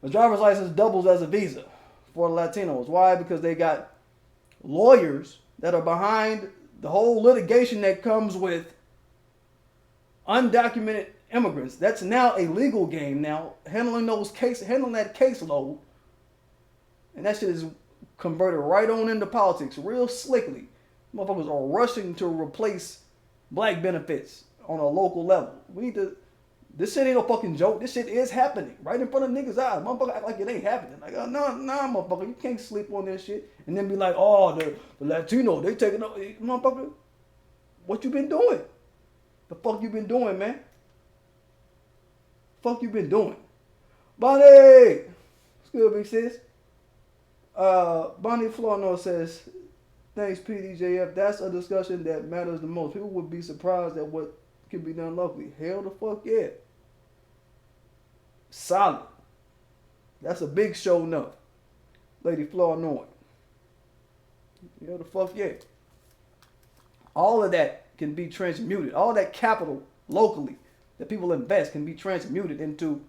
A driver's license doubles as a visa for the Latinos. Why? Because they got lawyers that are behind the whole litigation that comes with undocumented immigrants. That's now a legal game now, handling that caseload. And that shit is converted right on into politics real slickly. Motherfuckers are rushing to replace black benefits on a local level. We need to. This shit ain't no fucking joke. This shit is happening right in front of niggas' eyes. Motherfucker act like it ain't happening. Like, nah, motherfucker, you can't sleep on that shit and then be like, oh, the Latino, they taking up, motherfucker. What you been doing? The fuck you been doing, man? Fuck you been doing? Bonnie, what's good, big sis? Bonnie Florno says, thanks, PDGAF. That's a discussion that matters the most. People would be surprised at what can be done locally. Hell the fuck yeah. Solid. That's a big show enough. Lady Florno. Hell the fuck yeah. All of that can be transmuted. All that capital locally that people invest can be transmuted into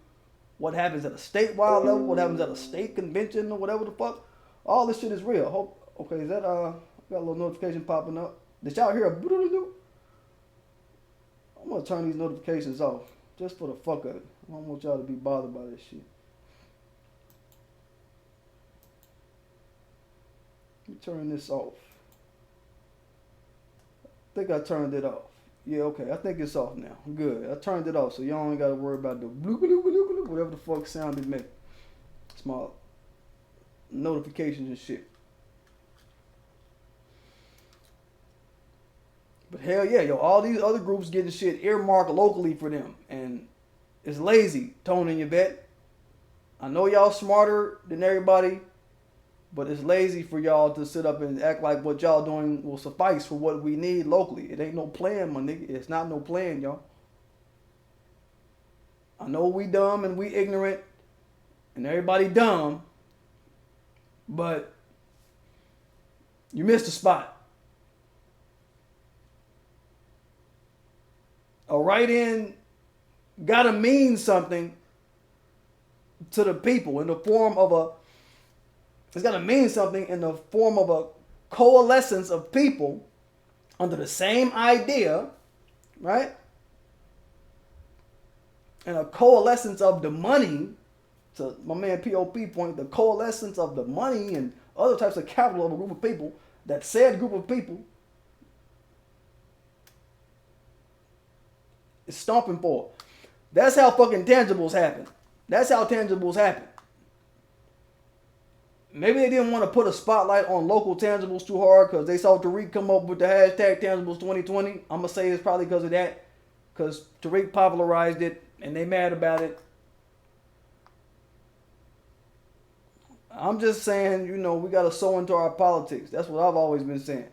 what happens at a statewide level, what happens at a state convention or whatever the fuck. All this shit is real. Okay, is that got a little notification popping up? Did y'all hear a boo-doo-doo? I'm gonna turn these notifications off just for the fuck of it. I don't want y'all to be bothered by this shit. Let me turn this off. I think I turned it off. Yeah, okay. I think it's off now. Good. I turned it off, so y'all ain't gotta worry about the bloop, bloop, bloop, bloop, whatever the fuck sound it make. It's my notifications and shit. But hell yeah, yo, all these other groups getting shit earmarked locally for them. And it's lazy, Tony and Yvette. I know y'all smarter than everybody, but it's lazy for y'all to sit up and act like what y'all doing will suffice for what we need locally. It ain't no plan, my nigga. It's not no plan, y'all. I know we dumb and we ignorant and everybody dumb, but you missed a spot. A write-in gotta mean something to the people in the form of a, it's gotta mean something in the form of a coalescence of people under the same idea, right? And a coalescence of the money, to my man POP point, the coalescence of the money and other types of capital of a group of people, that said group of people is stomping for. That's how fucking tangibles happen. That's how tangibles happen. Maybe they didn't want to put a spotlight on local tangibles too hard because they saw Tariq come up with the hashtag tangibles 2020. I'm going to say it's probably because of that. Because Tariq popularized it and they mad about it. I'm just saying, you know, we got to sow into our politics. That's what I've always been saying.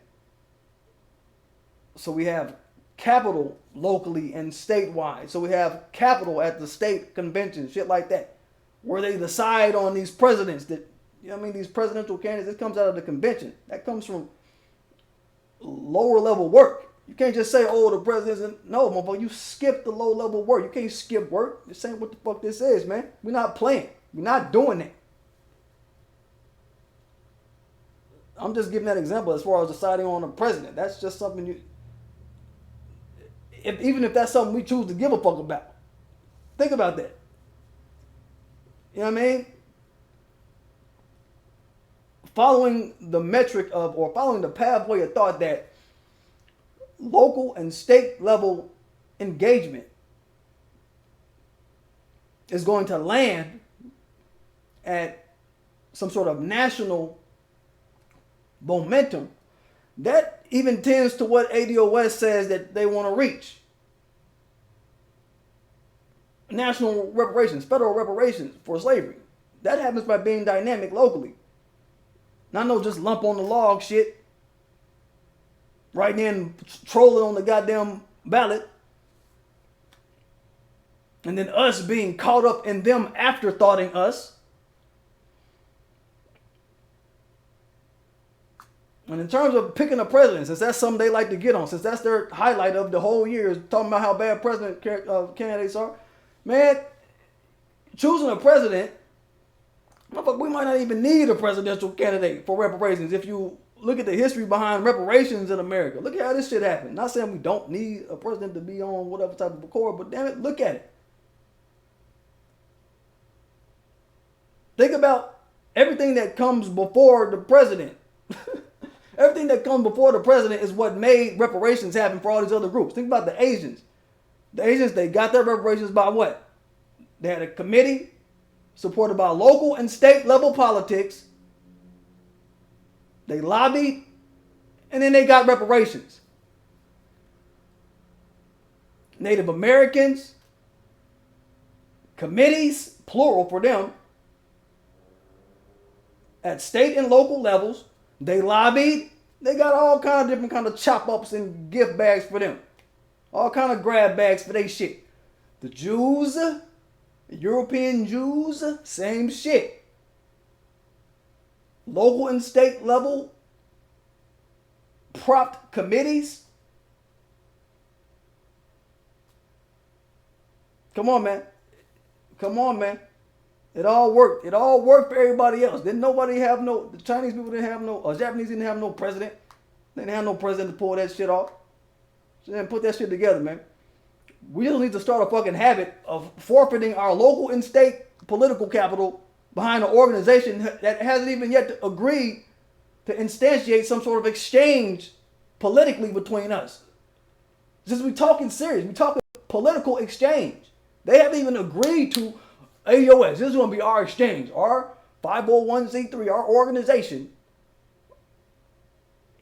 So we have capital locally and statewide. So we have capital at the state convention, shit like that, where they decide on these presidents that, you know what I mean, these presidential candidates. This comes out of the convention. That comes from lower level work. You can't just say, oh, the president. No, motherfucker, you skip the low level work. You can't skip work. This ain't what the fuck this is, man. We're not playing. We're not doing that. I'm just giving that example as far as deciding on a president. That's just something you, even if that's something we choose to give a fuck about. Think about that. You know what I mean? Following the metric of, or following the pathway of thought that local and state level engagement is going to land at some sort of national momentum, that even tends to what ADOS says that they want to reach. National reparations, federal reparations for slavery. That happens by being dynamic locally. Not no just lump on the log shit. Right in trolling on the goddamn ballot. And then us being caught up in them afterthoughting us. And in terms of picking a president, since that's something they like to get on, since that's their highlight of the whole year, is talking about how bad president candidates are. Man, choosing a president, we might not even need a presidential candidate for reparations. If you look at the history behind reparations in America, look at how this shit happened. Not saying we don't need a president to be on whatever type of accord, but damn it, look at it. Think about everything that comes before the president. Everything that comes before the president is what made reparations happen for all these other groups. Think about the Asians. The Asians, they got their reparations by what? They had a committee supported by local and state level politics. They lobbied, and then they got reparations. Native Americans, committees, plural for them, at state and local levels, they lobbied. They got all kind of different kind of chop ups and gift bags for them. All kind of grab bags for they shit. The Jews, the European Jews, same shit. Local and state level propped committees. Come on, man. Come on, man. It all worked. It all worked for everybody else. Didn't nobody have no, the Chinese people didn't have no, or Japanese didn't have no president. They didn't have no president to pull that shit off. So then put that shit together, man. We just need to start a fucking habit of forfeiting our local and state political capital behind an organization that hasn't even yet agreed to instantiate some sort of exchange politically between us. Just we talking serious. We talking political exchange. They haven't even agreed to AOS. This is going to be our exchange. Our 501c3, our organization.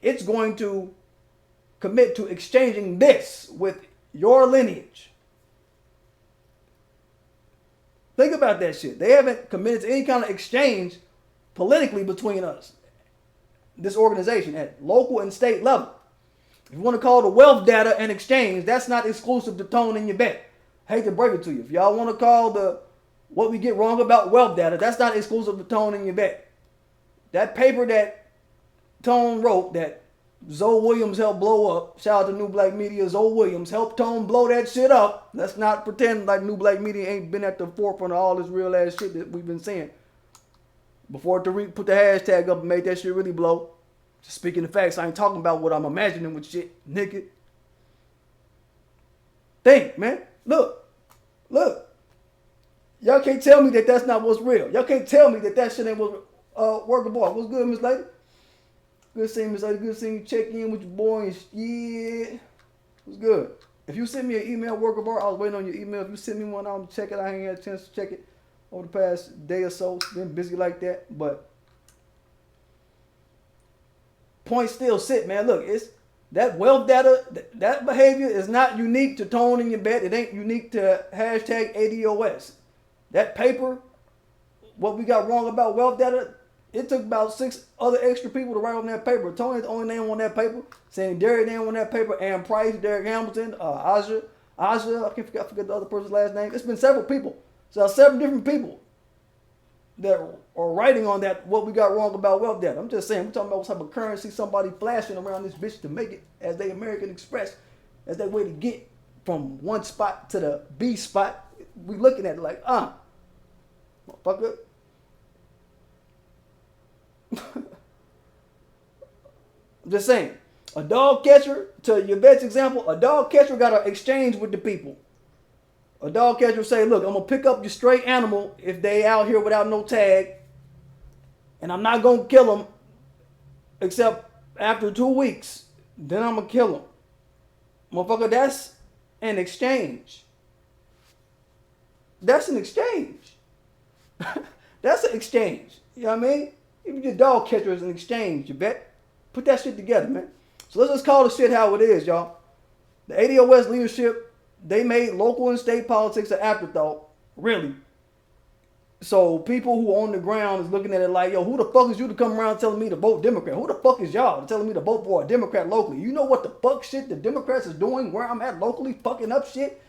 It's going to commit to exchanging this with your lineage. Think about that shit. They haven't committed to any kind of exchange politically between us. This organization at local and state level. If you want to call the wealth data an exchange, that's not exclusive to Tone in your bet. Hate to break it to you. If y'all want to call the what we get wrong about wealth data, that's not exclusive to Tone in your bet. That paper that Tone wrote that Zoe Williams helped blow up. Shout out to New Black Media. Zoe Williams helped Tone blow that shit up. Let's not pretend like New Black Media ain't been at the forefront of all this real ass shit that we've been seeing. Before Tariq put the hashtag up and made that shit really blow. Just speaking the facts, I ain't talking about what I'm imagining with shit, nigga. Think, man. Look. Y'all can't tell me that that's not what's real. Y'all can't tell me that shit ain't what's workable. What's good, Miss Lady? Good seeing Miss Lady. Good seeing you. Check in with your boy and shit. What's good? If you send me an email, work of art, I was waiting on your email. If you send me one, I'll check it. I ain't had a chance to check it over the past day or so. Been busy like that, but point still sit, man. Look, it's that wealth data, that behavior is not unique to Tone in your bet. It ain't unique to hashtag ADOS. That paper, what we got wrong about wealth data, it took about 6 other extra people to write on that paper. Tony's the only name on that paper. Saying Derek name on that paper, Ann Price, Derek Hamilton, Aja, I forget the other person's last name. It's been several people. So 7 different people that are writing on that, what we got wrong about wealth data. I'm just saying, we're talking about what type of currency somebody flashing around this bitch to make it as they American Express, as that way to get from one spot to the B spot. We looking at it like, motherfucker. I'm just saying, a dog catcher, to your best example, a dog catcher got to exchange with the people. A dog catcher say, look, I'm going to pick up your stray animal if they out here without no tag, and I'm not going to kill them except after 2 weeks. Then I'm going to kill them. Motherfucker, that's an exchange. That's an exchange. That's an exchange. You know what I mean? Even your dog catcher is an exchange, you bet. Put that shit together, man. So let's just call the shit how it is, y'all. The ADOS leadership, they made local and state politics an afterthought, really. So people who on the ground is looking at it like, yo, who the fuck is you to come around telling me to vote Democrat? Who the fuck is y'all to telling me to vote for a Democrat locally? You know what the fuck shit the Democrats is doing where I'm at locally, fucking up shit?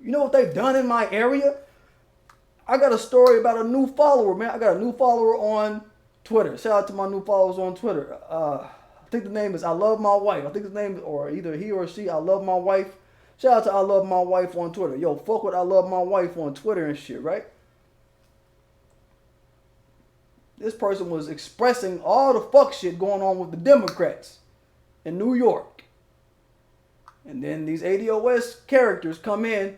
You know what they've done in my area? I got a story about a new follower, man. I got a new follower on Twitter. Shout out to my new followers on Twitter. I think the name is I Love My Wife. I think his name is, or either he or she, I Love My Wife. Shout out to I Love My Wife on Twitter. Yo, fuck with I Love My Wife on Twitter and shit, right? This person was expressing all the fuck shit going on with the Democrats in New York. And then these ADOS characters come in,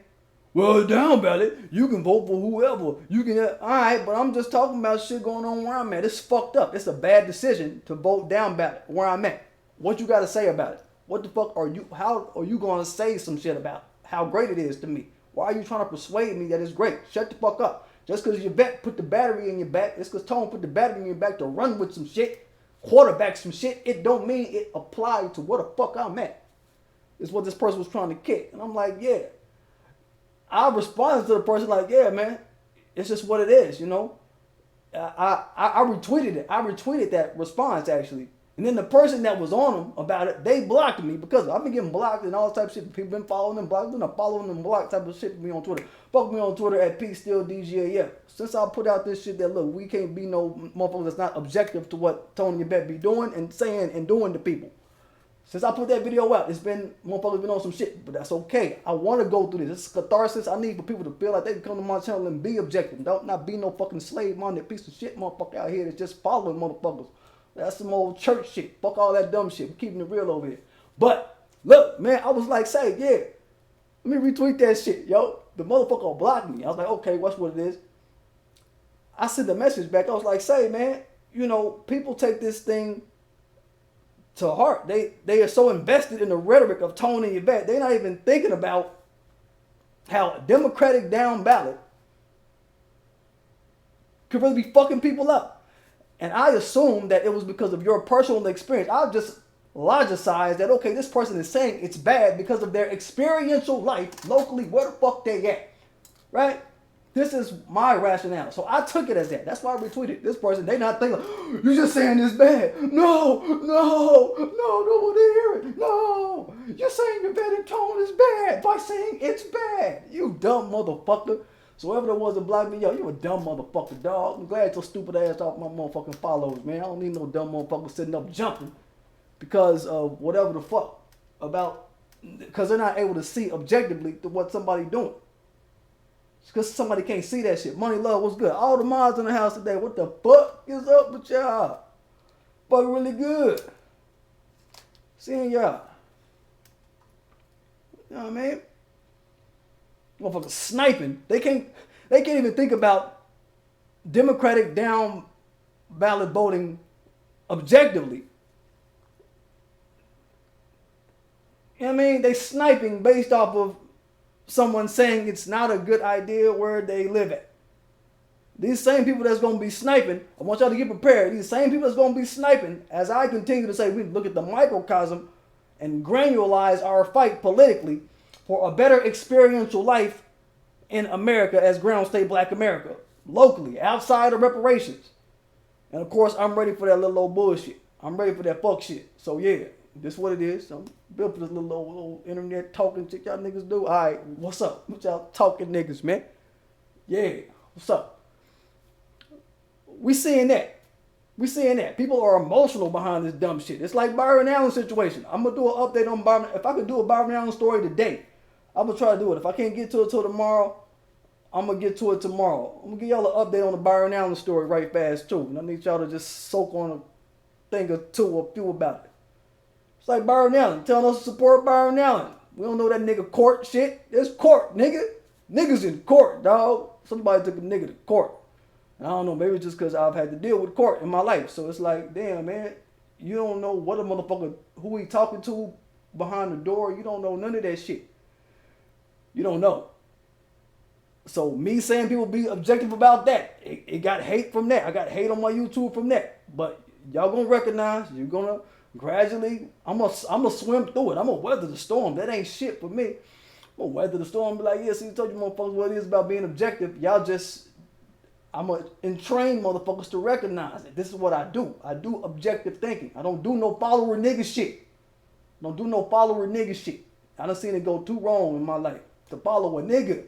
well, down ballot, you can vote for whoever. You can, all right, but I'm just talking about shit going on where I'm at. It's fucked up. It's a bad decision to vote down ballot where I'm at. What you got to say about it? What the fuck are you, how are you going to say some shit about how great it is to me? Why are you trying to persuade me that it's great? Shut the fuck up. Just because your vet put the battery in your back, it's because Tone put the battery in your back to run with some shit, quarterback some shit, it don't mean it applied to where the fuck I'm at. It's what this person was trying to kick. And I'm like, yeah. I responded to the person like, yeah, man, it's just what it is, you know. I retweeted it. I retweeted that response actually. And then the person that was on them about it, they blocked me because I've been getting blocked and all type of shit. People been following them, blocked them, following them, blocked type of shit for me on Twitter. Fuck me on Twitter at PDGAF. Since I put out this shit that look, we can't be no motherfuckers that's not objective to what Tony and Bet be doing and saying and doing to people. Since I put that video out, it's been, motherfuckers been on some shit, but that's okay. I want to go through this. This is catharsis. I need for people to feel like they can come to my channel and be objective. Don't not be no fucking slave-minded piece of shit motherfucker out here that's just following motherfuckers. That's some old church shit. Fuck all that dumb shit. We're keeping it real over here. But, look, man, I was like, say, yeah, let me retweet that shit, yo. The motherfucker blocked me. I was like, okay, what's what it is? I sent the message back. I was like, say, man, you know, people take this thing to heart. They are so invested in the rhetoric of Tony and Yvette, they're not even thinking about how a Democratic down ballot could really be fucking people up. And I assumed that it was because of your personal experience. I just logicized that, okay, this person is saying it's bad because of their experiential life locally, where the fuck they at, right? This is my rationale. So I took it as that. That's why I retweeted this person. They not thinking, oh, you're just saying it's bad. No, don't want to hear it. No, you're saying your betting tone is bad by saying it's bad. You dumb motherfucker. So whoever that was that blocked me, yo, you a dumb motherfucker, dog. I'm glad your stupid ass off my motherfucking followers, man. I don't need no dumb motherfucker sitting up jumping because of whatever the fuck about, because they're not able to see objectively to what somebody doing. Because somebody can't see that shit. Money, love, what's good? All the mods in the house today. What the fuck is up with y'all? Fuck really good. Seeing y'all. You know what I mean? Motherfuckers sniping. They can't even think about Democratic down ballot voting objectively. You know what I mean? They sniping based off of someone saying it's not a good idea where they live at. These same people that's going to be sniping, I want y'all to get prepared. These same people that's going to be sniping, as I continue to say, we look at the microcosm and granularize our fight politically for a better experiential life in America as ground state black America, locally, outside of reparations. And of course, I'm ready for that little old bullshit. I'm ready for that fuck shit. So yeah, this is what it is. I'm built for this little old internet talking shit y'all niggas do. All right, what's up? What y'all talking niggas, man? Yeah, what's up? We seeing that. People are emotional behind this dumb shit. It's like Byron Allen situation. I'm going to do an update on Byron. If I could do a Byron Allen story today, I'm going to try to do it. If I can't get to it till tomorrow, I'm going to get to it tomorrow. I'm going to give y'all an update on the Byron Allen story right fast, too. And I need y'all to just soak on a thing or two or a few about it. It's like Byron Allen telling us to support Byron Allen. We don't know that nigga court shit. It's court, nigga. Niggas in court, dog. Somebody took a nigga to court. And I don't know, maybe it's just because I've had to deal with court in my life. So it's like, damn, man, you don't know what a motherfucker, who he talking to behind the door. You don't know none of that shit. You don't know. So me saying people be objective about that, it got hate from that. I got hate on my YouTube from that. But y'all gonna recognize, you're gonna gradually, I'm gonna swim through it. I'm gonna weather the storm. That ain't shit for me. I'm gonna weather the storm and be like, yeah, see, I told you motherfuckers what it is about being objective. Y'all just, I'm gonna entrain motherfuckers to recognize it. This is what I do. I do objective thinking. I don't do no follower nigga shit. I done seen it go too wrong in my life. To follow a nigga.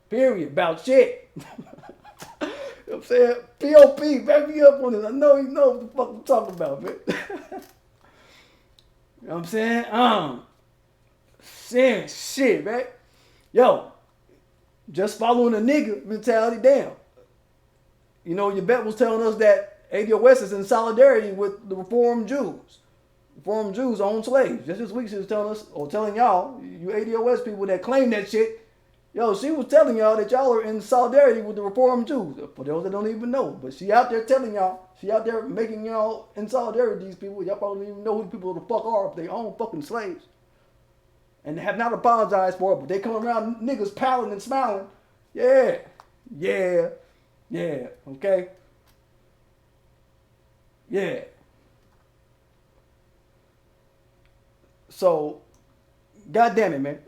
Period. About shit. You know what I'm saying? P.O.P. back me up on this. I know you know what the fuck I'm talking about, man. You know what I'm saying? Saying shit, right? Yo, just following a nigga mentality down. You know, your vet was telling us that ADOS is in solidarity with the Reformed Jews. Reformed Jews own slaves. Just this week she was telling us, or telling y'all, you ADOS people that claim that shit, Yo, she was telling y'all that y'all are in solidarity with the Reformed Jews. For those that don't even know. But she out there telling y'all, she out there making y'all in solidarity with these people. Y'all probably don't even know who the people the fuck are if they own fucking slaves. And they have not apologized for it, but they come around niggas pouting and smiling. Yeah, yeah, yeah, okay? Yeah. So, goddamn it, man.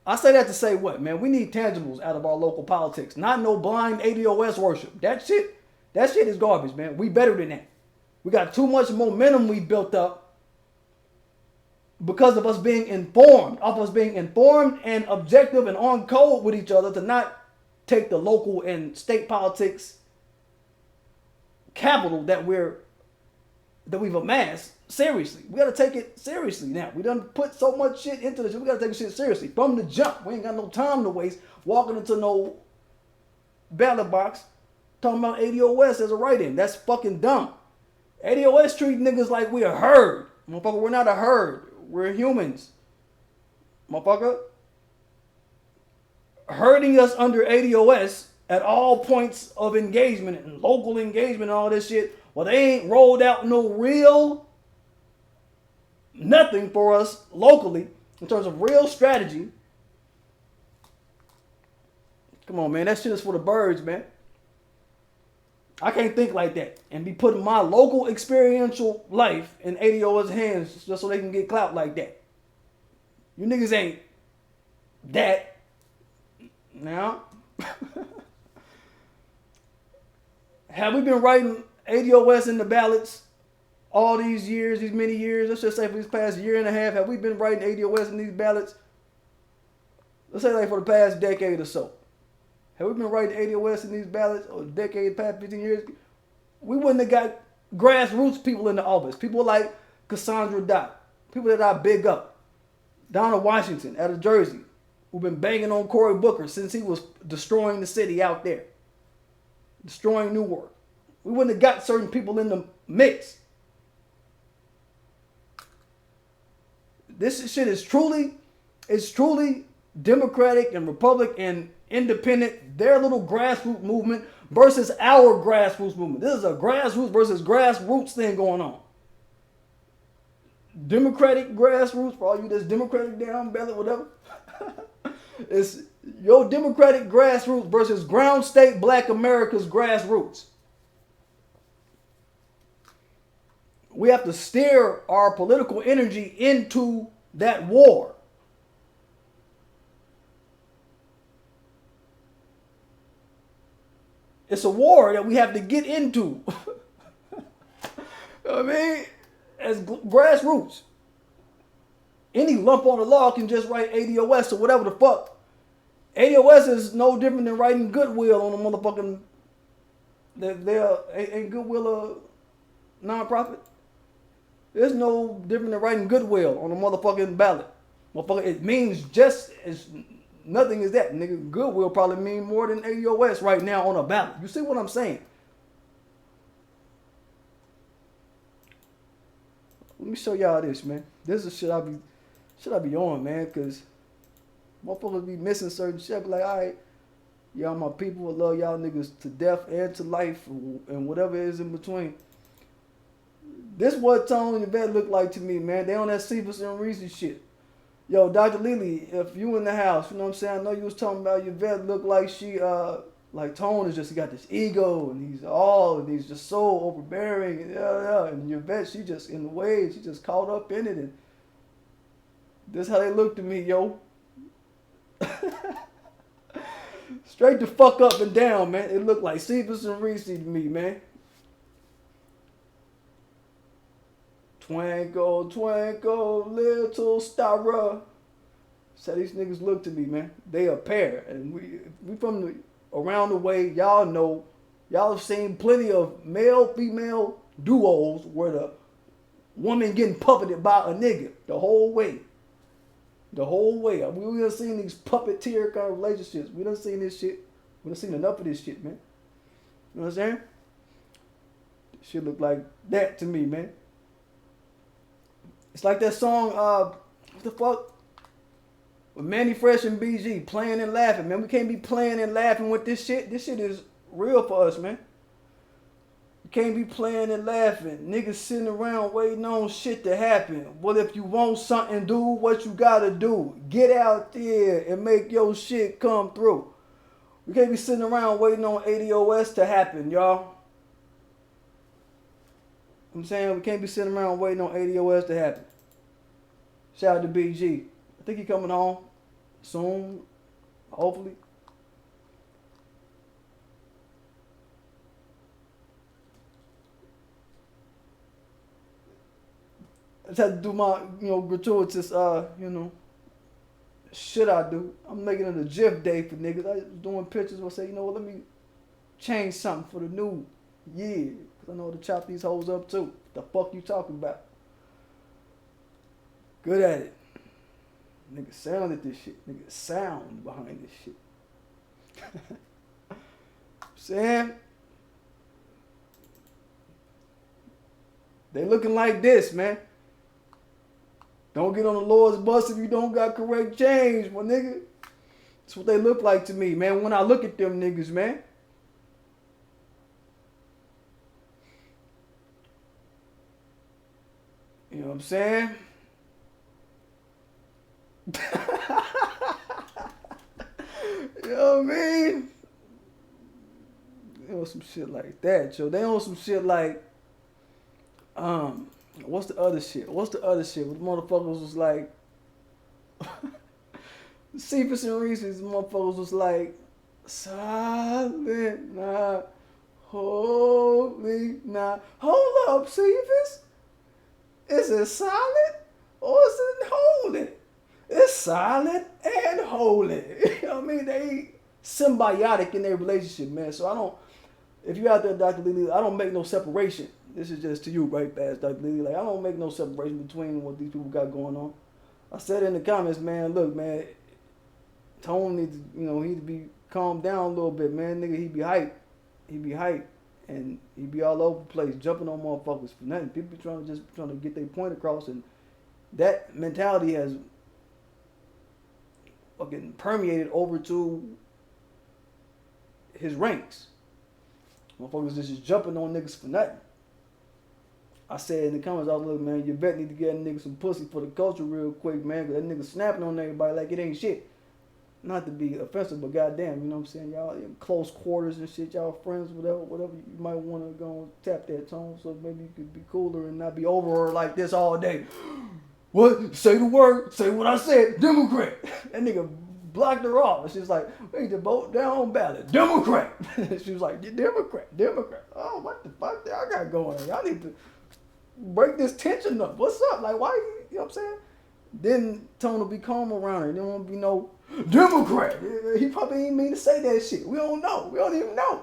I say that to say what, man? We need tangibles out of our local politics. Not no blind ADOS worship. That shit is garbage, man. We better than that. We got too much momentum we built up because of us being informed, and objective and on code with each other to not take the local and state politics capital that we've amassed seriously. We gotta take it seriously now. We done put so much shit into this. We gotta take shit seriously from the jump. We ain't got no time to waste walking into no ballot box talking about ADOS as a write-in. That's fucking dumb. ADOS treat niggas like we a herd. Motherfucker, we're not a herd. We're humans. Motherfucker. Herding us under ADOS at all points of engagement and local engagement and all this shit. Well, they ain't rolled out no real nothing for us locally in terms of real strategy. Come on, man. That shit is for the birds, man. I can't think like that and be putting my local experiential life in ADO's hands just so they can get clout like that. You niggas ain't that. Now, have we been writing ADOS in the ballots all these years, these many years? Let's just say for this past year and a half, have we been writing ADOS in these ballots? Let's say like for the past decade or so. Have we been writing ADOS in these ballots or decade, past 15 years? We wouldn't have got grassroots people in the office. People like Cassandra Dot. People that I big up. Donna Washington out of Jersey, who've been banging on Cory Booker since he was destroying the city out there. Destroying Newark. We wouldn't have got certain people in the mix. This shit is truly Democratic and Republican and independent, their little grassroots movement versus our grassroots movement. This is a grassroots versus grassroots thing going on. Democratic grassroots, for all you that's Democratic down ballot, whatever. It's your Democratic grassroots versus ground state Black America's grassroots. We have to steer our political energy into that war. It's a war that we have to get into. I mean, as grassroots. Any lump on the law can just write ADOS or whatever the fuck. ADOS is no different than writing Goodwill on a motherfucking... Ain't Goodwill a non-profit? There's no different than writing Goodwill on a motherfucking ballot. Motherfucker, it means just as... Nothing is that. Nigga, Goodwill probably mean more than ADOS right now on a ballot. You see what I'm saying? Let me show y'all this, man. This is shit I be on, man, because motherfuckers be missing certain shit. I be like, all right, y'all my people. I love y'all niggas to death and to life and whatever is in between. This what Tone and Yvette look like to me, man. They on that Cephas and Reese shit. Yo, Dr. Lily, if you in the house, you know what I'm saying? I know you was talking about Yvette look like she, like Tone is just, he got this ego and he's just so overbearing. And Yvette, she just in the way, she just caught up in it. And this how they look to me, yo. Straight the fuck up and down, man. It look like Cephas and Reese to me, man. Twinkle, twinkle, little star. So these niggas look to me, man. They a pair. And we from around the way, y'all know, y'all have seen plenty of male-female duos where the woman getting puppeted by a nigga the whole way. The whole way. We done seen these puppeteer kind of relationships. We done seen this shit. We done seen enough of this shit, man. You know what I'm saying? This shit look like that to me, man. It's like that song, what the fuck? With Manny Fresh and BG playing and laughing, man. We can't be playing and laughing with this shit. This shit is real for us, man. You can't be playing and laughing. Niggas sitting around waiting on shit to happen. Well, if you want something, do what you gotta do. Get out there and make your shit come through. We can't be sitting around waiting on ADOS to happen, y'all. I'm saying we can't be sitting around waiting on ADOS to happen. Shout out to BG. I think he coming home soon, hopefully. I just had to do my, gratuitous, shit I do. I'm making it a GIF day for niggas. I was doing pictures. I'll say, you know what, let me change something for the new year. Because I know to chop these hoes up too. The fuck you talking about? Good at it. Niggas sound at this shit. Niggas sound behind this shit. Saying they looking like this, man. Don't get on the Lord's bus if you don't got correct change, my nigga. That's what they look like to me, man, when I look at them niggas, man. You know what I'm saying? You know what I mean? They on some shit like that, yo. They on some shit like, what's the other shit? Where the motherfuckers was like, Cephas and Reese's motherfuckers was like, silent night, holy night. Hold up, Cephas. Is it silent or is it holy? It's silent and holy. You know what I mean? They symbiotic in their relationship, man. So I don't, if you out there, Dr. Lily, I don't make no separation. This is just to you, right fast, Dr. Lily. Like, I don't make no separation between what these people got going on. I said in the comments, man, look, man, Tone needs to, he need to be calmed down a little bit, man. Nigga, he be hyped. And he be all over the place, jumping on motherfuckers for nothing. People be trying to get their point across, and that mentality has fucking permeated over to his ranks. Motherfuckers just jumping on niggas for nothing. I said in the comments, I was like, man, you bet need to get a nigga some pussy for the culture real quick, man, because that nigga snapping on everybody like it ain't shit. Not to be offensive, but goddamn, you know what I'm saying? Y'all in close quarters and shit, y'all friends, whatever. You might want to go and tap that Tone, so maybe you could be cooler and not be over her like this all day. What? Say the word. Say what I said. Democrat. That nigga blocked her off. And she's like, we need to vote down on Ballot. Democrat. She was like, Democrat. Oh, what the fuck y'all got going on? Y'all need to break this tension up. What's up? Like, why? You know what I'm saying? Then Tone will be calm around her. There won't be no Democrat. He probably ain't mean to say that shit. We don't know. We don't even know.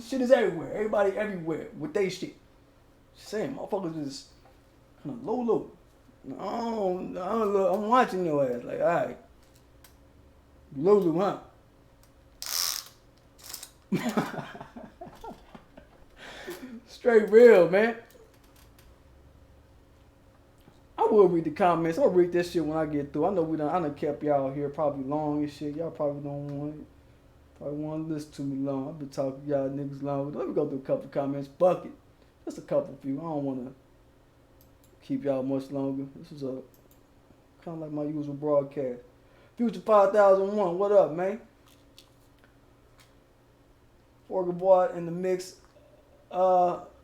Shit is everywhere. Everybody everywhere with they shit. Saying motherfuckers just kind of low. I'm watching your ass. Like, all right. Lulu, huh? Straight real, man. I will read the comments. I'll read this shit when I get through. I know I done kept y'all here probably long and shit. Y'all probably don't want to listen to me long. I've been talking to y'all niggas long. Let me go through a couple of comments. Buck it. Just a couple few. I don't want to keep y'all much longer. This is kind of like my usual broadcast. Future 5001, what up, man? Organ Boy in the mix.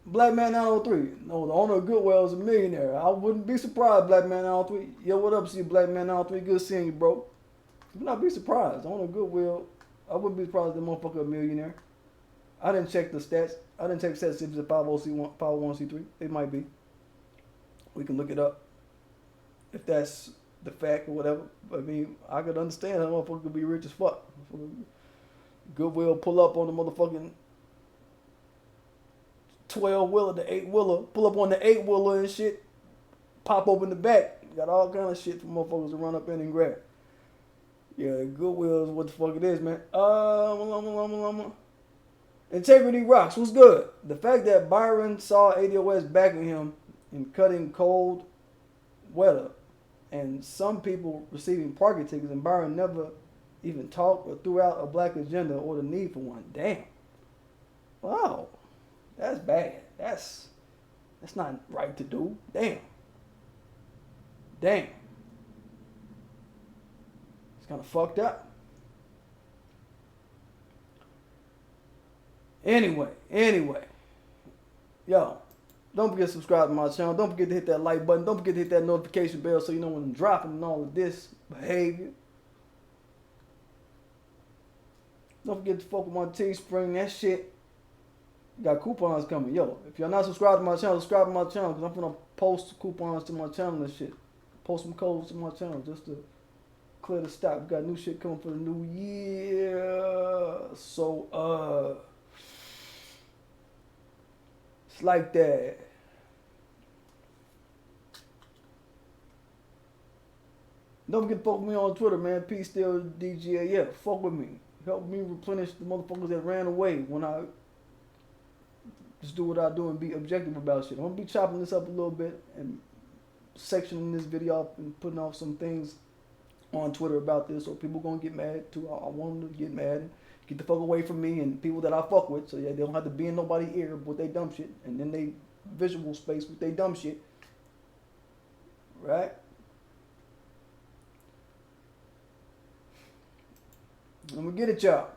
Black Man 903. No, the owner of Goodwill is a millionaire. I wouldn't be surprised, Black Man 903. Yo, what up, see you, Black Man 903? Good seeing you, bro. I would not be surprised. The owner of Goodwill, I wouldn't be surprised if the motherfucker a millionaire. I didn't check the stats. I didn't check the stats if it's a 501c3. It might be. We can look it up if that's the fact or whatever. I mean, I could understand how motherfucker could be rich as fuck. Goodwill pull up on the motherfucking 12-wheeler, the 8-wheeler, pull up on the 8-wheeler and shit, pop open the back. Got all kind of shit for motherfuckers to run up in and grab. Yeah, Goodwill is what the fuck it is, man. Integrity rocks. What's good? The fact that Byron saw ADOS backing him and cutting cold weather and some people receiving parking tickets, and Byron never even talked or threw out a black agenda or the need for one. Damn. Wow. That's bad. That's not right to do. Damn. Damn. It's kind of fucked up. Anyway. Yo, don't forget to subscribe to my channel. Don't forget to hit that like button. Don't forget to hit that notification bell so you know when I'm dropping and all of this behavior. Don't forget to fuck with my Teespring. That shit got coupons coming. Yo, if you're not subscribed to my channel, subscribe to my channel because I'm gonna post coupons to my channel and shit. Post some codes to my channel just to clear the stock. We got new shit coming for the new year. So it's like that. Don't forget to fuck with me on Twitter, man. PDGAF. Fuck with me. Help me replenish the motherfuckers that ran away when I just do what I do and be objective about shit. I'm gonna be chopping this up a little bit and sectioning this video up and putting off some things on Twitter about this, so people gonna get mad too. I want them to get mad and get the fuck away from me and people that I fuck with, so yeah, they don't have to be in nobody's ear with they dumb shit and then they visual space with they dumb shit. Right? I'm gonna get it, y'all.